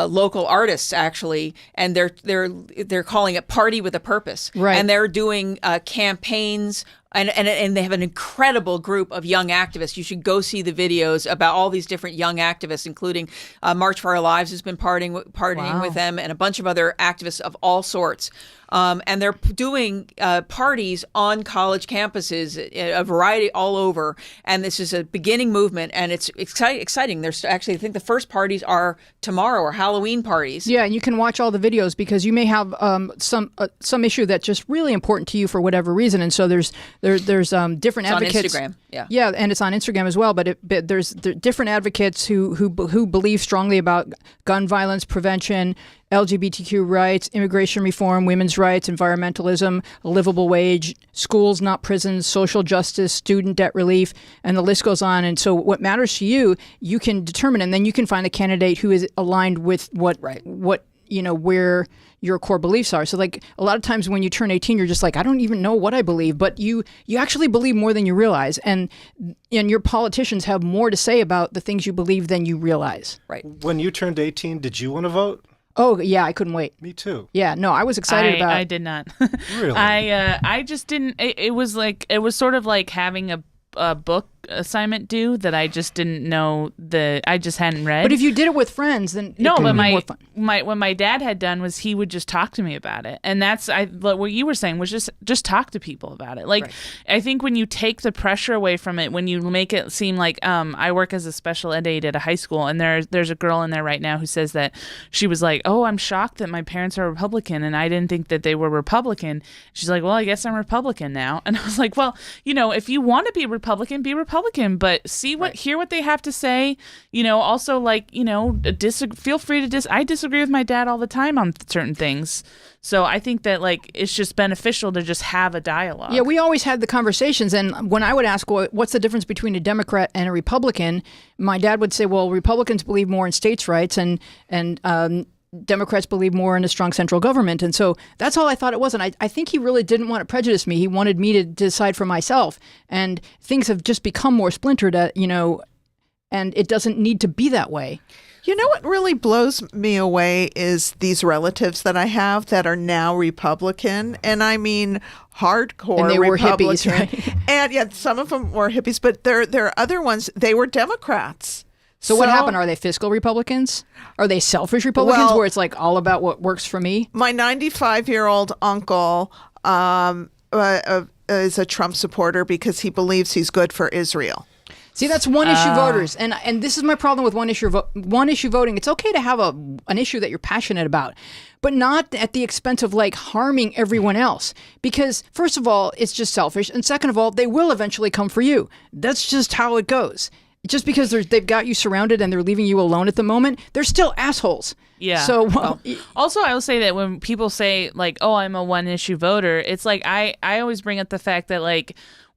local artists, actually, and they're calling it Party with a Purpose. Right. And they're doing campaigns. And they have an incredible group of young activists. You should go see the videos about all these different young activists, including March for Our Lives has been partying with them, and a bunch of other activists of all sorts. And they're doing parties on college campuses, a variety all over. And this is a beginning movement, and it's exciting. There's actually, I think the first parties are tomorrow, or Halloween parties. Yeah, and you can watch all the videos because you may have some issue that's just really important to you for whatever reason. And so there's different advocates. On Instagram, yeah. Yeah, and it's on Instagram as well. But there's different advocates who believe strongly about gun violence prevention, LGBTQ rights, immigration reform, women's rights, environmentalism, a livable wage, schools, not prisons, social justice, student debt relief, and the list goes on. And so what matters to you, you can determine, and then you can find a candidate who is aligned with what where your core beliefs are. So like a lot of times when you turn 18, you're just like, I don't even know what I believe, but you actually believe more than you realize. And your politicians have more to say about the things you believe than you realize. Right. When you turned 18, did you want to vote? Oh, yeah, I couldn't wait. Me too. Yeah, no, I was excited about it. I did not. Really? I just didn't. It was sort of like having a book assignment due that I just didn't know I just hadn't read. But if you did it with friends, then no, it but could be more fun. what my dad had done was he would just talk to me about it, and that's what you were saying was just talk to people about it. Like Right. I think when you take the pressure away from it, when you make it seem like I work as a special ed aide at a high school, and there's a girl in there right now who says that she was like, oh, I'm shocked that my parents are Republican, and I didn't think that they were Republican. She's like, well, I guess I'm Republican now, and I was like, well, if you want to be Republican, be Republican, but hear what they have to say. Also feel free to I disagree with my dad all the time on certain things. So I think that it's just beneficial to just have a dialogue. Yeah, we always had the conversations, and when I would ask, well, what's the difference between a Democrat and a Republican, my dad would say, well, Republicans believe more in states' rights, and Democrats believe more in a strong central government. And so that's all I thought it was. And I think he really didn't want to prejudice me. He wanted me to decide for myself. And things have just become more splintered, and it doesn't need to be that way. You know what really blows me away is these relatives that I have that are now Republican, and I mean hardcore And they were Republican. hippies, right? And yeah, some of them were hippies, but there are other ones, they were Democrats. So what happened? Are they fiscal Republicans? Are they selfish Republicans where it's like all about what works for me? My 95-year-old uncle is a Trump supporter because he believes he's good for Israel. See, that's one issue voters, and this is my problem with one issue voting. It's okay to have an issue that you're passionate about, but not at the expense of harming everyone else. Because first of all, it's just selfish, and second of all, they will eventually come for you. That's just how it goes. Just because they've got you surrounded and they're leaving you alone at the moment, they're still assholes. Yeah. So also, I will say that when people say oh, I'm a one issue voter, it's I always bring up the fact that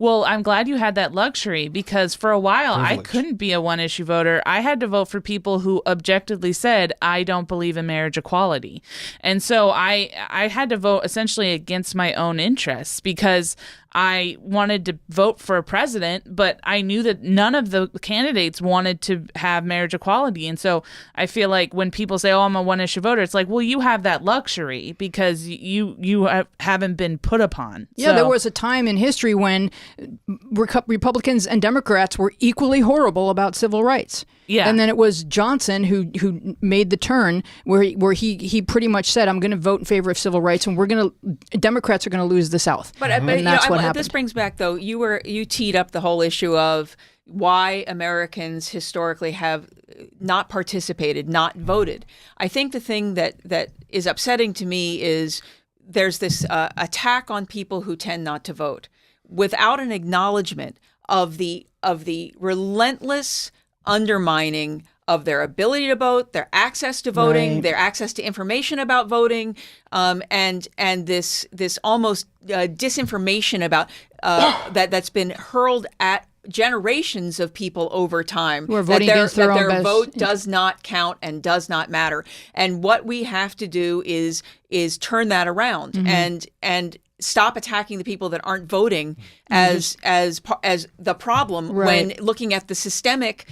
well, I'm glad you had that luxury, because for a while I couldn't be a one issue voter. I had to vote for people who objectively said, I don't believe in marriage equality. And so I had to vote essentially against my own interests because I wanted to vote for a president, but I knew that none of the candidates wanted to have marriage equality. And so I feel like when people say, oh, I'm a one issue voter, it's well, you have that luxury because you haven't been put upon. Yeah, there was a time in history when Republicans and Democrats were equally horrible about civil rights. Yeah. And then it was Johnson who made the turn where he pretty much said, I'm going to vote in favor of civil rights, and Democrats are going to lose the South. But that's what happened. This brings back, though, you teed up the whole issue of why Americans historically have not participated, not voted. I think the thing that is upsetting to me is there's this attack on people who tend not to vote without an acknowledgement of the relentless undermining of their ability to vote, their access to voting, Right. their access to information about voting, and this almost disinformation about that's been hurled at generations of people over time, Who are voting against their own best vote does not count and does not matter. And what we have to do is turn that around and stop attacking the people that aren't voting as the problem Right. when looking at the systemic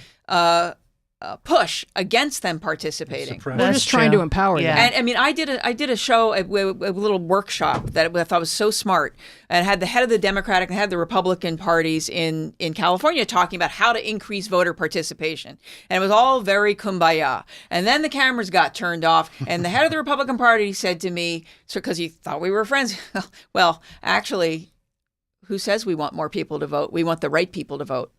push against them participating. Suppress. We're That's just trying true. to empower Yeah. them. And I mean, I did a show, a little workshop that I thought was so smart, and had the head of the Democratic and the head of the Republican parties in California talking about how to increase voter participation, and it was all very kumbaya. And then the cameras got turned off, and the head of the Republican Party said to me, "So because he thought we were friends, well, actually, who says we want more people to vote? We want the right people to vote."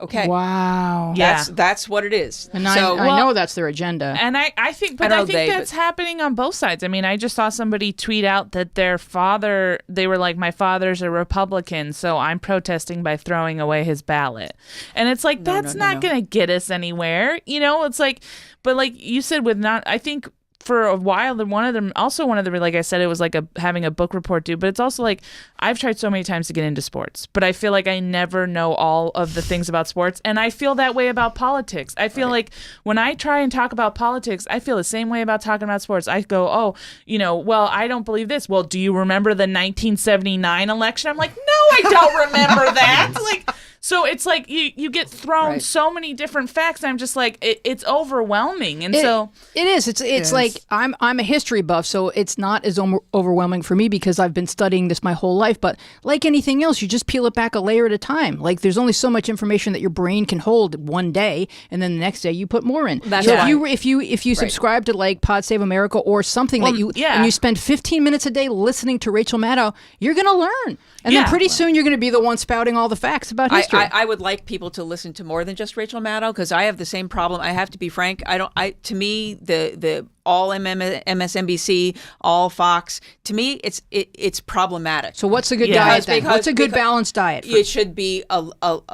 Okay. Wow. Yeah. That's what it is. And So, I know that's their agenda. And I think I know that's happening on both sides. I mean, I just saw somebody tweet out that their father, they were like, my father's a Republican, so I'm protesting by throwing away his ballot. And it's like, that's not going to get us anywhere. It's like, but like you said, I think for a while, one of them, like I said, it was like having a book report due, but it's also like, I've tried so many times to get into sports, but I feel like I never know all of the things about sports. And I feel that way about politics. I feel like when I try and talk about politics, I feel the same way about talking about sports. I go, well, I don't believe this. Well, do you remember the 1979 election? I'm like, no, I don't remember that. So it's like you get thrown so many different facts. And I'm just like, it's overwhelming. And so it is. It's like I'm a history buff, so it's not as overwhelming for me because I've been studying this my whole life. But like anything else, you just peel it back a layer at a time. Like there's only so much information that your brain can hold one day, and then the next day you put more in. That's so right. if you subscribe to like Pod Save America or something and you spend 15 minutes a day listening to Rachel Maddow, you're gonna learn, and then pretty soon you're gonna be the one spouting all the facts about history. I would like people to listen to more than just Rachel Maddow because I have the same problem. I have to be frank. To me, the all MSNBC, all Fox, to me, it's problematic. So what's a good diet then? What's a good balanced diet? It should be a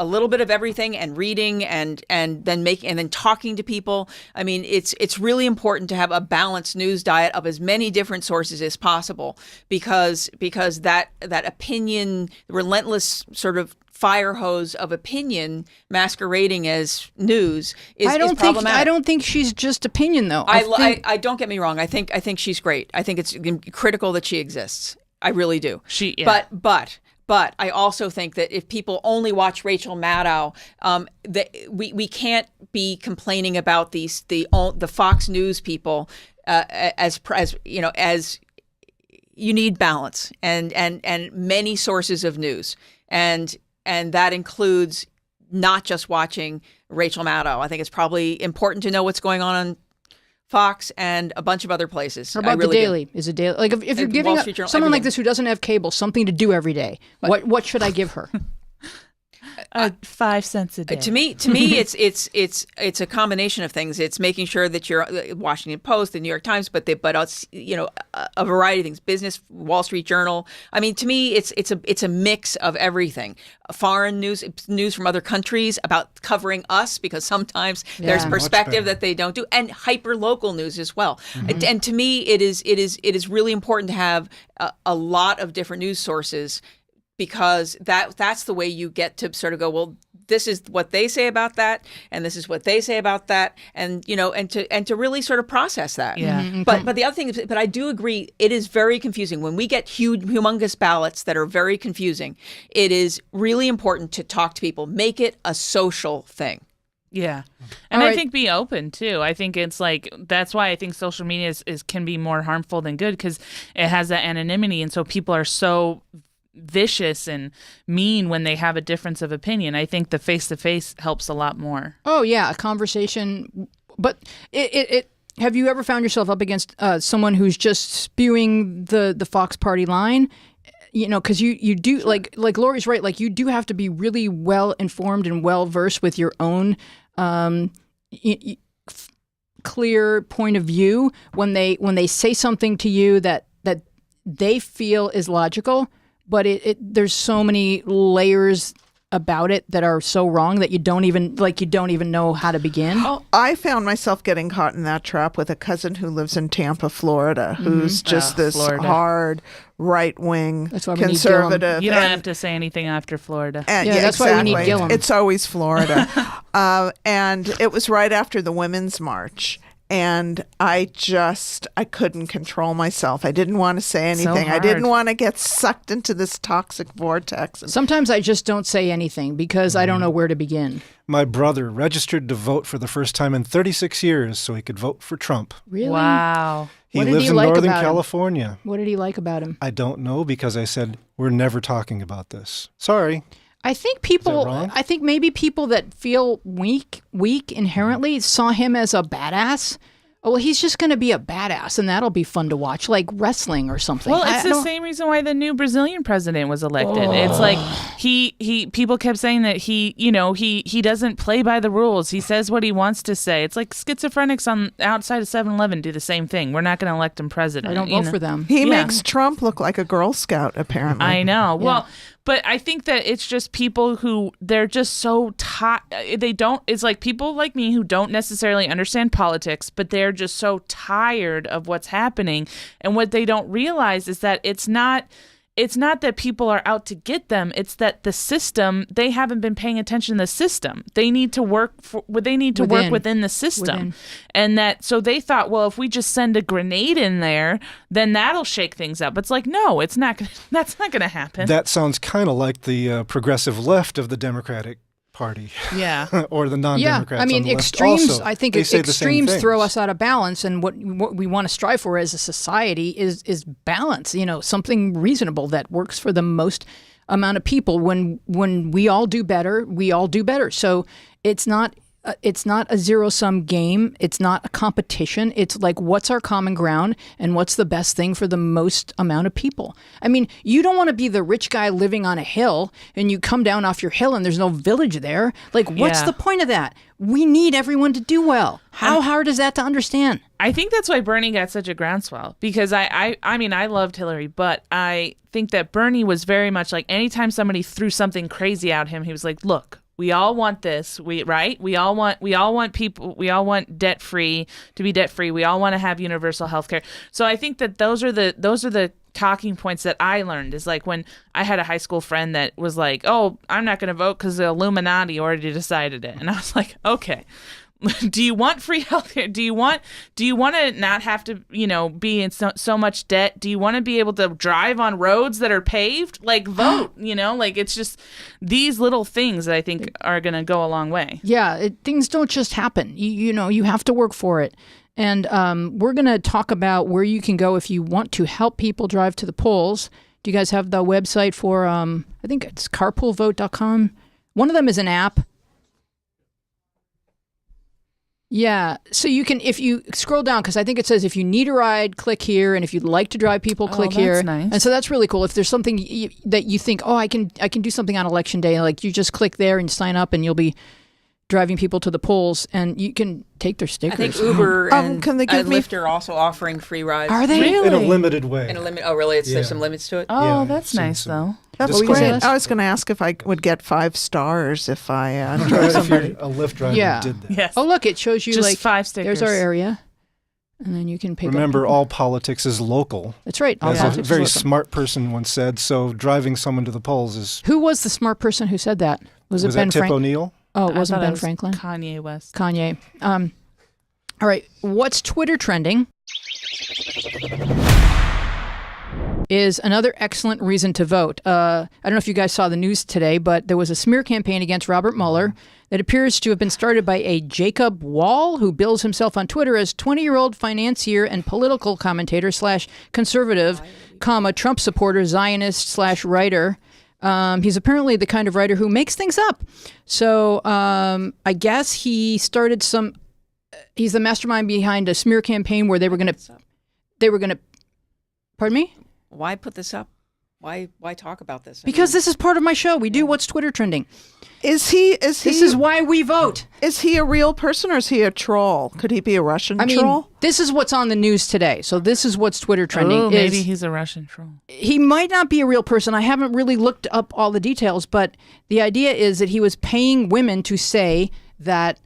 little bit of everything and reading and then talking to people. I mean, it's really important to have a balanced news diet of as many different sources as possible because that opinion, relentless sort of fire hose of opinion masquerading as news is problematic. I don't think she's just opinion though. I don't get me wrong. I think she's great. I think it's critical that she exists. I really do. But I also think that if people only watch Rachel Maddow, we can't be complaining about the Fox News people as you need balance and many sources of news and that includes not just watching Rachel Maddow. I think it's probably important to know what's going on Fox and a bunch of other places. How about the Daily? Is it Daily? Like if you're giving someone like this who doesn't have cable something to do every day, what should I give her? 5 cents a day. To me, it's a combination of things. It's making sure that you're Washington Post, the New York Times, but it's a variety of things. Business, Wall Street Journal. I mean, to me, it's a mix of everything. Foreign news from other countries about covering us because sometimes there's perspective that they don't do, and hyper local news as well. Mm-hmm. And to me, it is really important to have a lot of different news sources. Because that's the way you get to sort of go, well, this is what they say about that, and this is what they say about that, and to really sort of process that. Yeah. Mm-hmm. But the other thing is, but I do agree, it is very confusing when we get humongous ballots that are very confusing. It is really important to talk to people, make it a social thing. Yeah. And I think be open too. I think it's like, that's why I think social media can be more harmful than good because it has that anonymity, and so people are so vicious and mean when they have a difference of opinion. I think the face-to-face helps a lot more. Oh yeah, a conversation. But it have you ever found yourself up against someone who's just spewing the Fox Party line? Because you do like Lauri's right. Like you do have to be really well informed and well versed with your own clear point of view when they say something to you that they feel is logical. But there's so many layers about it that are so wrong that you don't even know how to begin. Oh, I found myself getting caught in that trap with a cousin who lives in Tampa, Florida, who's just this hard right-wing conservative. You don't have to say anything after Florida. That's why we need Gillum. It's always Florida. And it was right after the Women's March. And I couldn't control myself. I didn't want to say anything. I didn't want to get sucked into this toxic vortex. Sometimes I just don't say anything because I don't know where to begin. My brother registered to vote for the first time in 36 years so he could vote for Trump. Really? Wow. He lives in Northern California. What did he like about him? I don't know because I said, we're never talking about this. Sorry. I think maybe people that feel weak inherently saw him as a badass. Oh, well, he's just going to be a badass, and that'll be fun to watch, like wrestling or something. Well, it's the same reason why the new Brazilian president was elected. Oh. It's like people kept saying that he doesn't play by the rules. He says what he wants to say. It's like schizophrenics outside of 7-Eleven do the same thing. We're not going to elect him president. I don't vote for them. He makes Trump look like a Girl Scout, apparently. I know. Yeah. Well, but I think that it's just people who they're just so it's like people like me who don't necessarily understand politics, but they're just so tired of what's happening. And what they don't realize is that it's not it's not that people are out to get them. It's that the system, they haven't been paying attention to the system. They need to work work within the system. And that, so they thought, well, if we just send a grenade in there, then that'll shake things up. It's like, no, it's not. That's not going to happen. That sounds kind of like the progressive left of the Democratic Party. Yeah. Or the non-Democrats. I mean, on the left extremes. also, I think they say the same extremes things. throw us out of balance, and what we want to strive for as a society is balance. Something reasonable that works for the most amount of people. When we all do better, we all do better. So it's not a zero-sum game. It's not a competition. It's like, what's our common ground and what's the best thing for the most amount of people? I mean, you don't want to be the rich guy living on a hill and you come down off your hill and there's no village there. Like, what's the point of that? We need everyone to do well. How hard is that to understand? I think that's why Bernie got such a groundswell, because I mean, I loved Hillary, but I think that Bernie was very much like, anytime somebody threw something crazy at him, he was like, look, we all want this, right? We all want debt free to be debt free. We all want to have universal health care. So I think that those are the talking points that I learned, is like when I had a high school friend that was like, oh, I'm not going to vote because the Illuminati already decided it. And I was like, okay. Do you want free healthcare? Do you want to not have to, be in so much debt? Do you want to be able to drive on roads that are paved? Like, vote, like, it's just these little things that I think are going to go a long way. Yeah, things don't just happen. You have to work for it. And we're going to talk about where you can go if you want to help people drive to the polls. Do you guys have the website for, I think it's carpoolvote.com. One of them is an app. Yeah, so you can, if you scroll down, because I think it says if you need a ride, click here, and if you'd like to drive people, click here. That's nice. And so that's really cool. If there's something that you think, I can do something on election day, like you just click there and sign up, and you'll be driving people to the polls, and you can take their stickers. I think Uber and can they give me- Lyft are also offering free rides. Are they? Really? In a limited way. In a limit? Oh, really? There's some limits to it? Oh, Yeah, that's so- nice, so- though. That's What were you great. gonna say? I was going to ask if I would get 5 stars if I If drove you're somebody. a Lyft driver Yeah. who did that. Yes. Oh, look, it shows you Just like 5 stickers. there's our area, and then you can pick Remember, up. all politics is local. That's right. All As a politics is very local. smart person once said, so driving someone to the polls is... Who was the smart person who said that? Was it Was Ben that Tip Franklin? O'Neill? Oh, it I wasn't thought it Ben was Franklin. Kanye West. Kanye. All right. What's Twitter trending is another excellent reason to vote. I don't know if you guys saw the news today, but there was a smear campaign against Robert Mueller that appears to have been started by a Jacob Wall, who bills himself on Twitter as 20-year-old financier and political commentator / conservative, Trump supporter, Zionist / writer. He's apparently the kind of writer who makes things up. So I guess he started he's the mastermind behind a smear campaign where they were going to, pardon me? Why put this up? Why talk about this? Because this is part of my show. We do What's Twitter Trending. Is he? This is why we vote. Is he a real person or is he a troll? Could he be a Russian troll? This is what's on the news today. So this is What's Twitter Trending. Oh, maybe he's a Russian troll. He might not be a real person. I haven't really looked up all the details, but the idea is that he was paying women to say that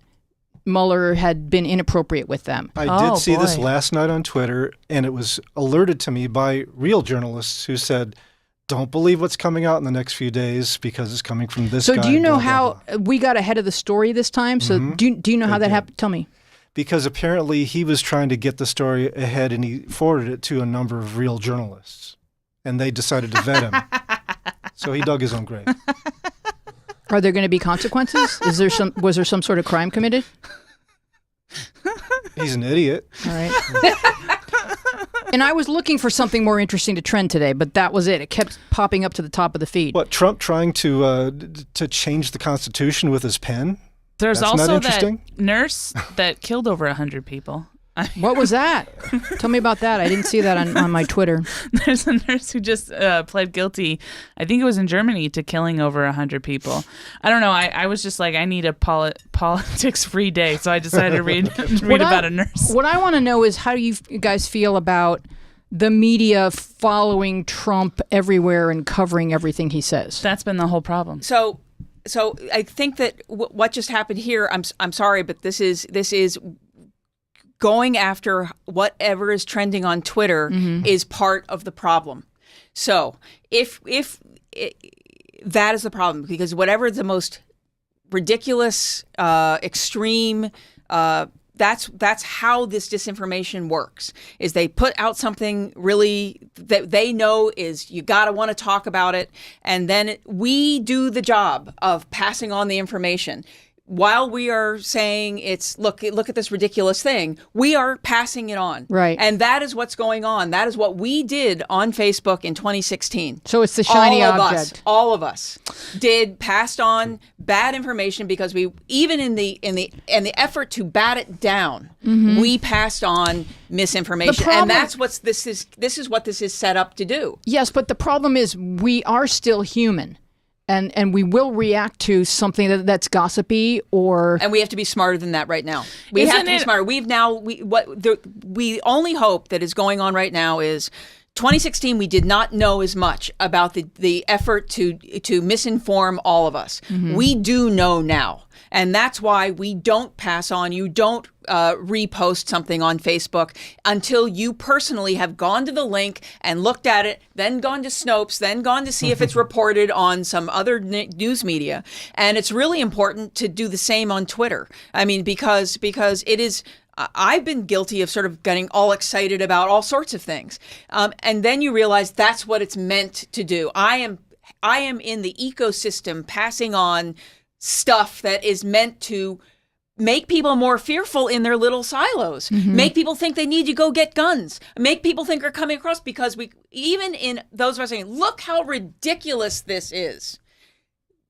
Mueller had been inappropriate with them. I did see this last night on Twitter, and it was alerted to me by real journalists who said, don't believe what's coming out in the next few days because it's coming from this guy. So do you know blah, blah, how blah. we got ahead of the story this time? So do you know how that happened? Tell me. Because apparently he was trying to get the story ahead, and he forwarded it to a number of real journalists, and they decided to vet him. So he dug his own grave. Are there going to be consequences? Was there some sort of crime committed? He's an idiot. All right. And I was looking for something more interesting to trend today, but that was it. It kept popping up to the top of the feed. What, Trump trying to change the Constitution with his pen? There's That's not also that interesting? nurse that killed over 100 people. What was that? Tell me about that. I didn't see that on my Twitter. There's a nurse who just pled guilty, I think it was in Germany, to killing over 100 people. I don't know. I was just like, I need a politics-free day, so I decided to read about a nurse. What I want to know is, how do you guys feel about the media following Trump everywhere and covering everything he says? That's been the whole problem. So I think that what just happened here, I'm sorry, but this is going after whatever is trending on Twitter is part of the problem. So if that is the problem, because whatever the most ridiculous, extreme, that's how this disinformation works, is they put out something really that they know is you got to want to talk about it. And then we do the job of passing on the information. While we are saying it's, look at this ridiculous thing, we are passing it on. Right. And that is what's going on. That is what we did on Facebook in 2016. So it's the shiny object. All of us passed on bad information because we, even in the effort to bat it down, we passed on misinformation. And that's what this is what this is set up to do. Yes, but the problem is we are still human. And we will react to something that's gossipy and we have to be smarter than that right now. We have to be smarter. We only hope that is going on right now is 2016. We did not know as much about the effort to misinform all of us. We do know now. And that's why we don't pass on. You don't repost something on Facebook until you personally have gone to the link and looked at it, then gone to Snopes, then gone to see if it's reported on some other news media. And it's really important to do the same on Twitter. I mean, because it is. I've been guilty of sort of getting all excited about all sorts of things, and then you realize that's what it's meant to do. I am in the ecosystem passing on stuff that is meant to make people more fearful in their little silos, make people think they need to go get guns, make people think they're coming across, because even in those of us saying, look how ridiculous this is,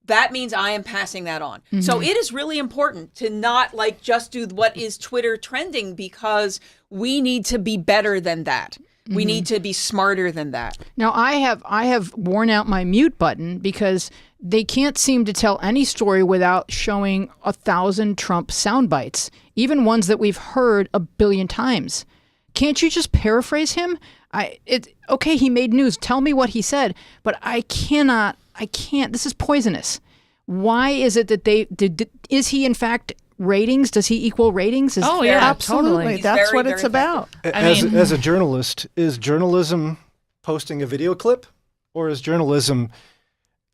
that means I am passing that on. So it is really important to not just do what is Twitter trending, because we need to be better than that. We need to be smarter than that. Now, I have worn out my mute button because they can't seem to tell any story without showing 1,000 Trump sound bites, even ones that we've heard a billion times. Can't you just paraphrase him? Okay, he made news. Tell me what he said, but I can't. This is poisonous. Why is it that is he in fact ratings? Does he equal ratings? Absolutely. Totally. That's what it's about. As a journalist, is journalism posting a video clip, or is journalism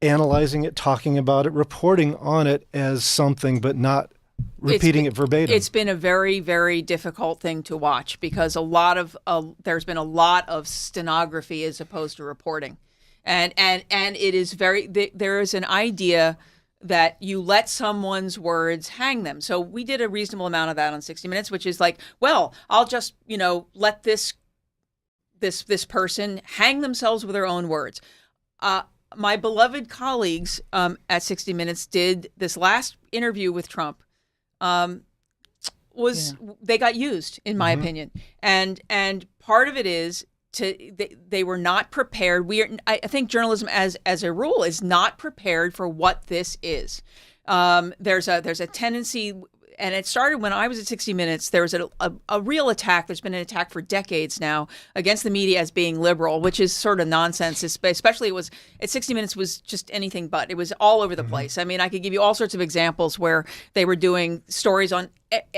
analyzing it, talking about it, reporting on it as something, but not repeating it verbatim? It's been a very, very difficult thing to watch, because there's been a lot of stenography as opposed to reporting, and it is there is an idea that you let someone's words hang them. So we did a reasonable amount of that on 60 Minutes, which is well, I'll just, let this person hang themselves with their own words. My beloved colleagues at 60 Minutes did this last interview with Trump. They got used, in my opinion. And part of it is they were not prepared. I think journalism as a rule is not prepared for what this is. There's a tendency, and it started when I was at 60 Minutes. There was a real attack. There's been an attack for decades now against the media as being liberal, which is sort of nonsense. Especially it was at 60 Minutes was just anything but. It was all over the place. I mean, I could give you all sorts of examples where they were doing stories on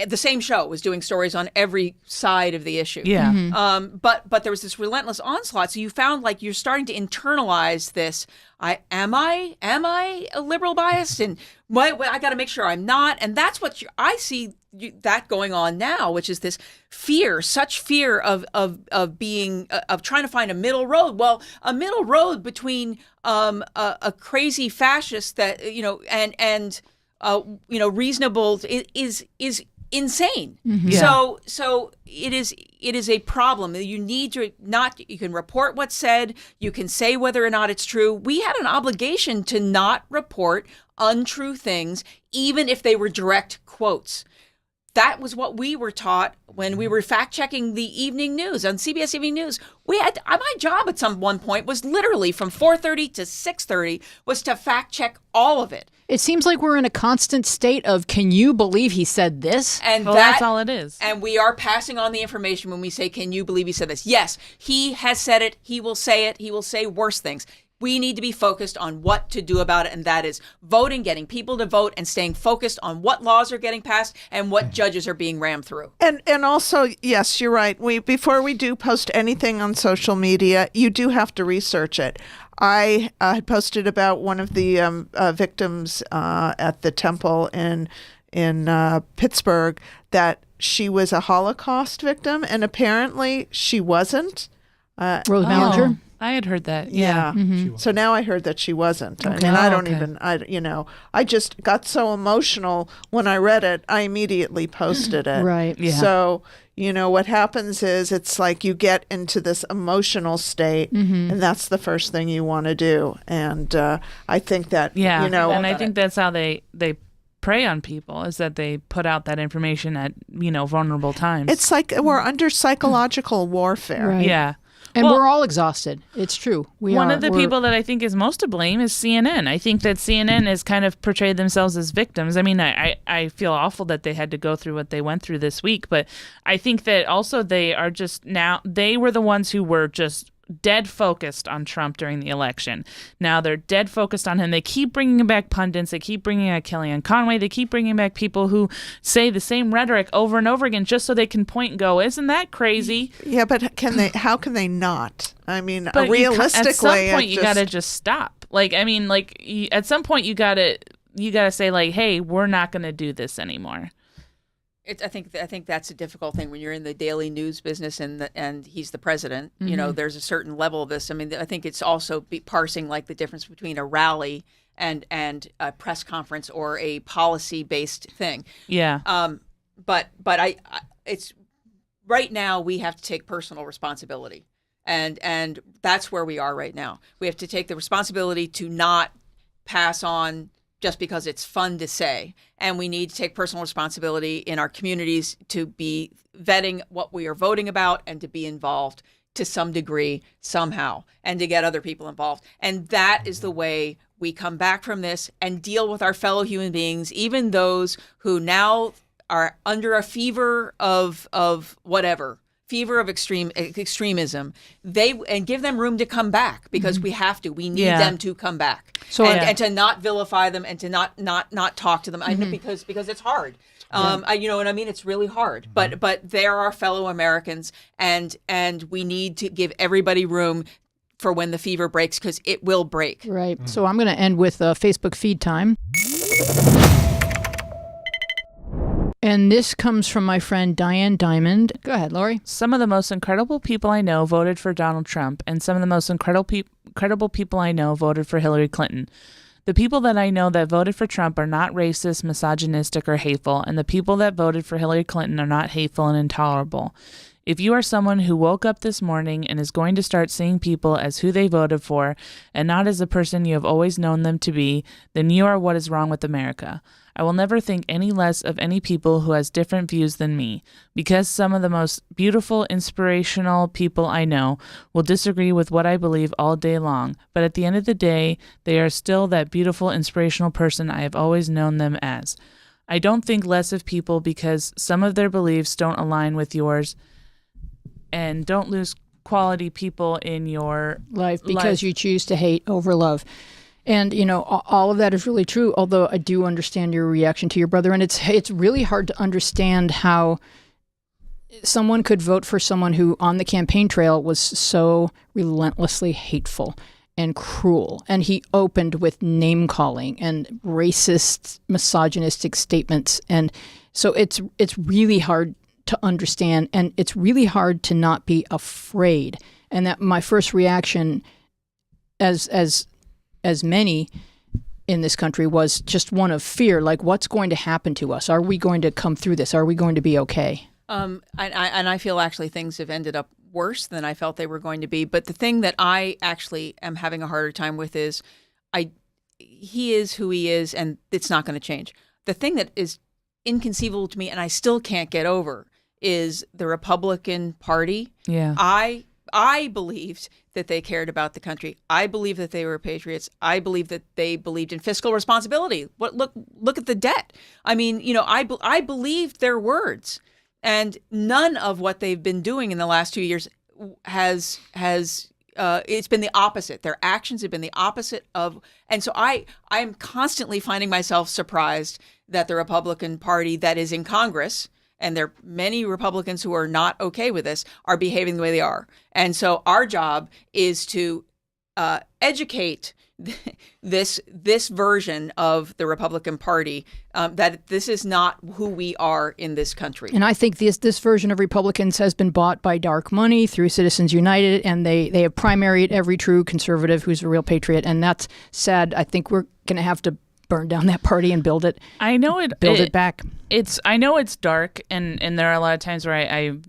the same show was doing stories on every side of the issue. Yeah. But there was this relentless onslaught. So you found you're starting to internalize this. Am I a liberal biased? And I got to make sure I'm not. And that's what I see that going on now, which is this fear, such fear of being of trying to find a middle road. Well, a middle road between a crazy fascist that and reasonable is insane. Yeah. So it is a problem. You need to you can report what's said. You can say whether or not it's true. We had an obligation to not report untrue things, even if they were direct quotes. That was what we were taught when we were fact-checking the evening news on CBS Evening News. My job at one point was literally from 4:30 to 6:30 was to fact-check all of it. It seems like we're in a constant state of, can you believe he said this? And that's all it is. And we are passing on the information when we say, can you believe he said this? Yes, he has said it. He will say it. He will say worse things. We need to be focused on what to do about it, and that is voting, getting people to vote, and staying focused on what laws are getting passed and what judges are being rammed through. And also, yes, you're right. Before we do post anything on social media, you do have to research it. I had posted about one of the victims at the temple in Pittsburgh that she was a Holocaust victim, and apparently she wasn't. Rose Ballinger. I had heard that. Yeah. Mm-hmm. So now I heard that she wasn't. Okay. I mean, I don't okay. even, I just got so emotional when I read it, I immediately posted it. Right. Yeah. So, what happens is it's like you get into this emotional state, and that's the first thing you want to do. And I think that, Yeah. And I think that's how they prey on people, is that they put out that information at, vulnerable times. it's like we're under psychological warfare. Right. Yeah. And Well, we're all exhausted. It's true. One of the people that I think is most to blame is CNN. I think that CNN has kind of portrayed themselves as victims. I mean, I feel awful that they had to go through what they went through this week, but I think that also they are just now, they were the ones who were just dead focused on Trump during the election. Now they're dead focused on him. They keep bringing back pundits. They keep bringing back Kellyanne Conway. They keep bringing back people who say the same rhetoric over and over again just so they can point and go, isn't that crazy? Yeah, but how can they not? I mean, But realistically, at some point you got to just stop. At some point you got to say like, hey, we're not going to do this anymore. I think that's a difficult thing when you're in the daily news business and he's the president. There's a certain level of this. I mean, I think it's also parsing like the difference between a rally and a press conference or a policy based thing. Yeah. But it's right now we have to take personal responsibility, and that's where we are right now. We have to take the responsibility to not pass on just because it's fun to say. And we need to take personal responsibility in our communities to be vetting what we are voting about and to be involved to some degree, somehow, and to get other people involved. And that is the way we come back from this and deal with our fellow human beings, even those who now are under a fever of extremism, and give them room to come back, because we have to. We need them to come back, and to not vilify them and to not talk to them. I know because it's hard. You know what I mean? It's really hard. But they're our fellow Americans, and we need to give everybody room for when the fever breaks, because it will break. Right. So I'm going to end with Facebook feed time. And this comes from my friend Diane Diamond. Go ahead, Lauri. Some of the most incredible people I know voted for Donald Trump, and some of the most incredible people I know voted for Hillary Clinton. The people that I know that voted for Trump are not racist, misogynistic, or hateful, and the people that voted for Hillary Clinton are not hateful and intolerable. If you are someone who woke up this morning and is going to start seeing people as who they voted for and not as the person you have always known them to be, then you are what is wrong with America. I will never think any less of any people who has different views than me, because some of the most beautiful, inspirational people I know will disagree with what I believe all day long, but at the end of the day, they are still that beautiful, inspirational person I have always known them as. I don't think less of people because some of their beliefs don't align with yours, and don't lose quality people in your life because you choose to hate over love. And, all of that is really true, although I do understand your reaction to your brother. And it's really hard to understand how someone could vote for someone who on the campaign trail was so relentlessly hateful and cruel. And he opened with name calling and racist, misogynistic statements. And so it's really hard to understand, and it's really hard to not be afraid. And that my first reaction as many in this country was just one of fear, like what's going to happen to us? Are we going to come through this? Are we going to be okay? And I feel actually things have ended up worse than I felt they were going to be. But the thing that I actually am having a harder time with is he is who he is, and it's not going to change. The thing that is inconceivable to me, and I still can't get over, is the Republican Party. Yeah. I believed that they cared about the country. I believe that they were patriots. I believe that they believed in fiscal responsibility. Look at the debt. I mean, I believed their words, and none of what they've been doing in the last 2 years has it's been the opposite. Their actions have been the opposite of, and so I'm constantly finding myself surprised that the Republican Party that is in Congress, and there are many Republicans who are not okay with this, are behaving the way they are. And so our job is to educate this version of the Republican Party that this is not who we are in this country. And I think this version of Republicans has been bought by dark money through Citizens United, and they have primaried every true conservative who's a real patriot, and that's sad. I think we're going to have to burn down that party and build it. I know it. Build it back. I know it's dark, and there are a lot of times where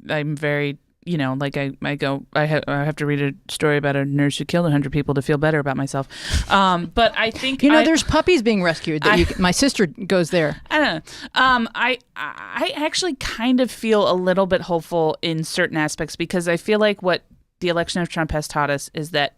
I'm very, like I have to read a story about a nurse who killed 100 people to feel better about myself. But I think there's puppies being rescued. My sister goes there. I don't know. I actually kind of feel a little bit hopeful in certain aspects, because I feel like what the election of Trump has taught us is that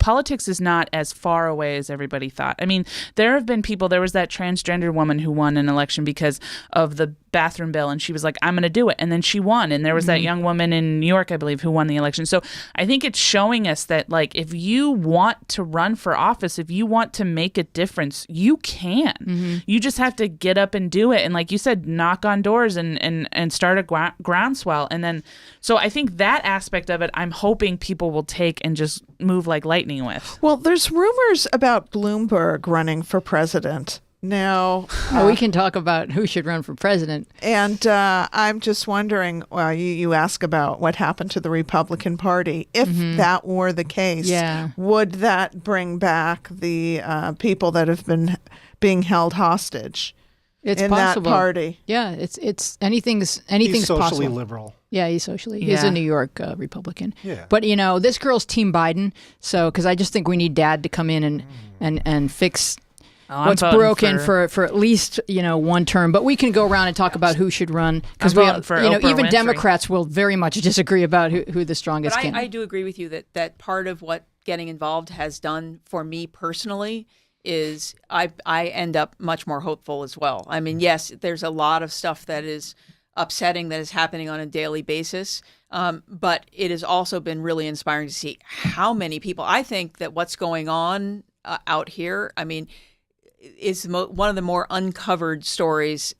politics is not as far away as everybody thought. I mean, there have been people, there was that transgender woman who won an election because of the bathroom bill, and she was like, I'm going to do it. And then she won. And there was that young woman in New York, I believe, who won the election. So I think it's showing us that, like, if you want to run for office, if you want to make a difference, you can. You just have to get up and do it. And like you said, knock on doors and start a groundswell. And then, so I think that aspect of it, I'm hoping people will take and just move like lightning with. Well, there's rumors about Bloomberg running for president. Now, we can talk about who should run for president. And I'm just wondering, well, you ask about what happened to the Republican Party. If that were the case, would that bring back the people that have been being held hostage in possible. that party? Yeah, it's anything's He's socially possible. liberal. Yeah, he's a New York Republican. Yeah. But this girl's Team Biden, so because I just think we need Dad to come in and fix what's broken for at least one term. But we can go around and talk about who should run, because we have, Oprah even Winfrey. Democrats will very much disagree about who the strongest But candidate. I do agree with you that part of what getting involved has done for me personally is I end up much more hopeful as well. I mean, yes, there's a lot of stuff that is upsetting that is happening on a daily basis. But it has also been really inspiring to see how many people. I think that what's going on out here, I mean, is one of the more uncovered stories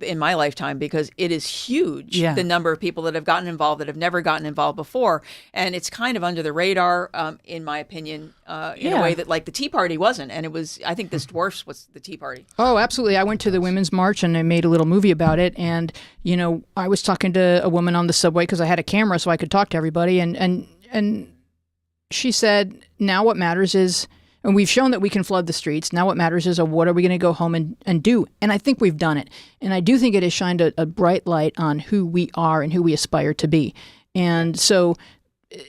in my lifetime, because it is huge, the number of people that have gotten involved that have never gotten involved before. And it's kind of under the radar, in my opinion, in a way that, like, the Tea Party wasn't. And it was, I think this dwarfs what's the Tea Party. Oh, absolutely. I went to the Women's March and I made a little movie about it. And, I was talking to a woman on the subway because I had a camera so I could talk to everybody. And she said, now what matters is, and we've shown that we can flood the streets. Now what matters is, what are we going to go home and do? And I think we've done it. And I do think it has shined a bright light on who we are and who we aspire to be. And so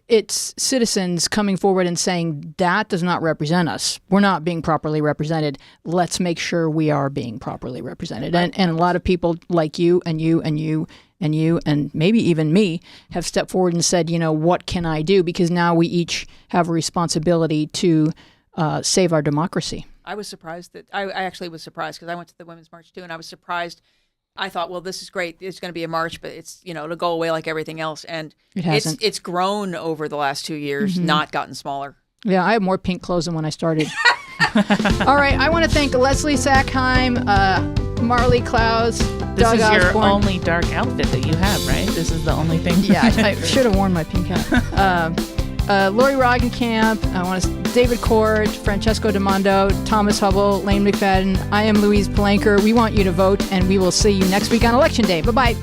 it's citizens coming forward and saying, that does not represent us. We're not being properly represented. Let's make sure we are being properly represented. And a lot of people like you and you and you and you and maybe even me have stepped forward and said, what can I do? Because now we each have a responsibility to save our democracy. I was surprised that I actually was surprised, because I went to the Women's March too, and I was surprised. I thought, well, this is great. It's going to be a march, but it's it'll go away like everything else, and it hasn't. It's grown over the last 2 years, not gotten smaller. Yeah, I have more pink clothes than when I started. All right, I want to thank Leslie Sackheim, Marley Klaus, Doug This is your Osborne. only dark outfit that you have, right? This is the only thing. Yeah, I should have worn my pink hat. Lauri Roggenkamp, David Cord, Francesco Demondo, Thomas Hubble, Lane McFadden. I am Louise Palanker. We want you to vote, and we will see you next week on Election Day. Bye-bye.